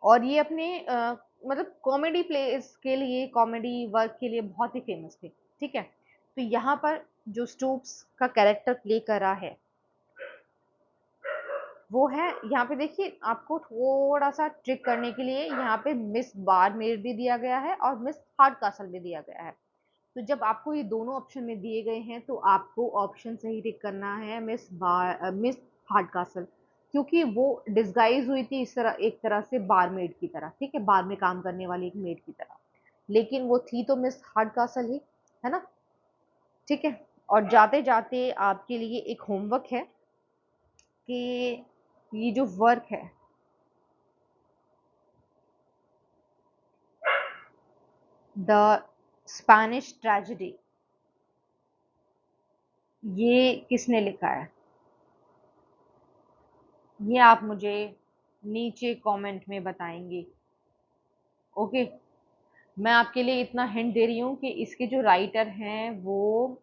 और ये अपने मतलब कॉमेडी प्लेस के लिए, कॉमेडी वर्क के लिए बहुत ही फेमस थे। ठीक है, तो यहाँ पर जो स्टूप्स का कैरेक्टर प्ले करा है वो है, यहाँ पे देखिए आपको थोड़ा सा ट्रिक करने के लिए यहाँ पे मिस बारमेड भी दिया गया है और मिस हार्ड कासल भी दिया गया है। तो जब आपको ये दोनों ऑप्शन में दिए गए हैं तो आपको ऑप्शन सही टिक करना है मिस हार्ड कासल, क्योंकि वो डिस्गाइज हुई थी इस तरह, एक तरह से बारमेड की तरह। ठीक है, बार में काम करने वाली एक मेड की तरह, लेकिन वो थी तो मिस हार्ड कासल ही, है ना। ठीक है, और जाते जाते आपके लिए एक होमवर्क है कि ये जो वर्क है द स्पैनिश ट्रेजेडी, ये किसने लिखा है ये आप मुझे नीचे कमेंट में बताएंगे। ओके, मैं आपके लिए इतना हिंट दे रही हूँ कि इसके जो राइटर हैं वो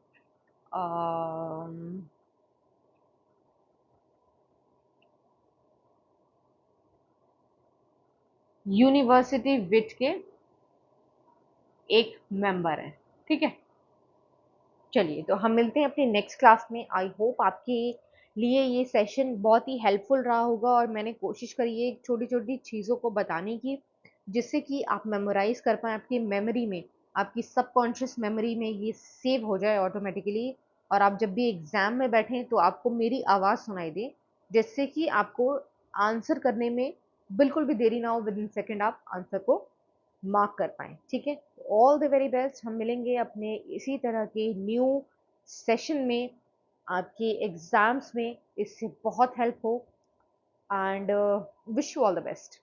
यूनिवर्सिटी विट के एक मेंबर हैं। ठीक है, चलिए तो हम मिलते हैं अपनी नेक्स्ट क्लास में। आई होप आपके लिए ये सेशन बहुत ही हेल्पफुल रहा होगा और मैंने कोशिश करी है छोटी छोटी चीज़ों को बताने की जिससे कि आप मेमोराइज कर पाएँ, आपकी मेमोरी में, आपकी सबकॉन्शियस मेमोरी में ये सेव हो जाए ऑटोमेटिकली, और आप जब भी एग्जाम में बैठें तो आपको मेरी आवाज़ सुनाई दे, जिससे कि आपको आंसर करने में बिल्कुल भी देरी ना हो, विद इन सेकेंड आप आंसर को मार्क कर पाएँ। ठीक है, ऑल द वेरी बेस्ट। हम मिलेंगे अपने इसी तरह के न्यू सेशन में, आपके एग्जाम्स में इससे बहुत हेल्प हो, and wish you all the best.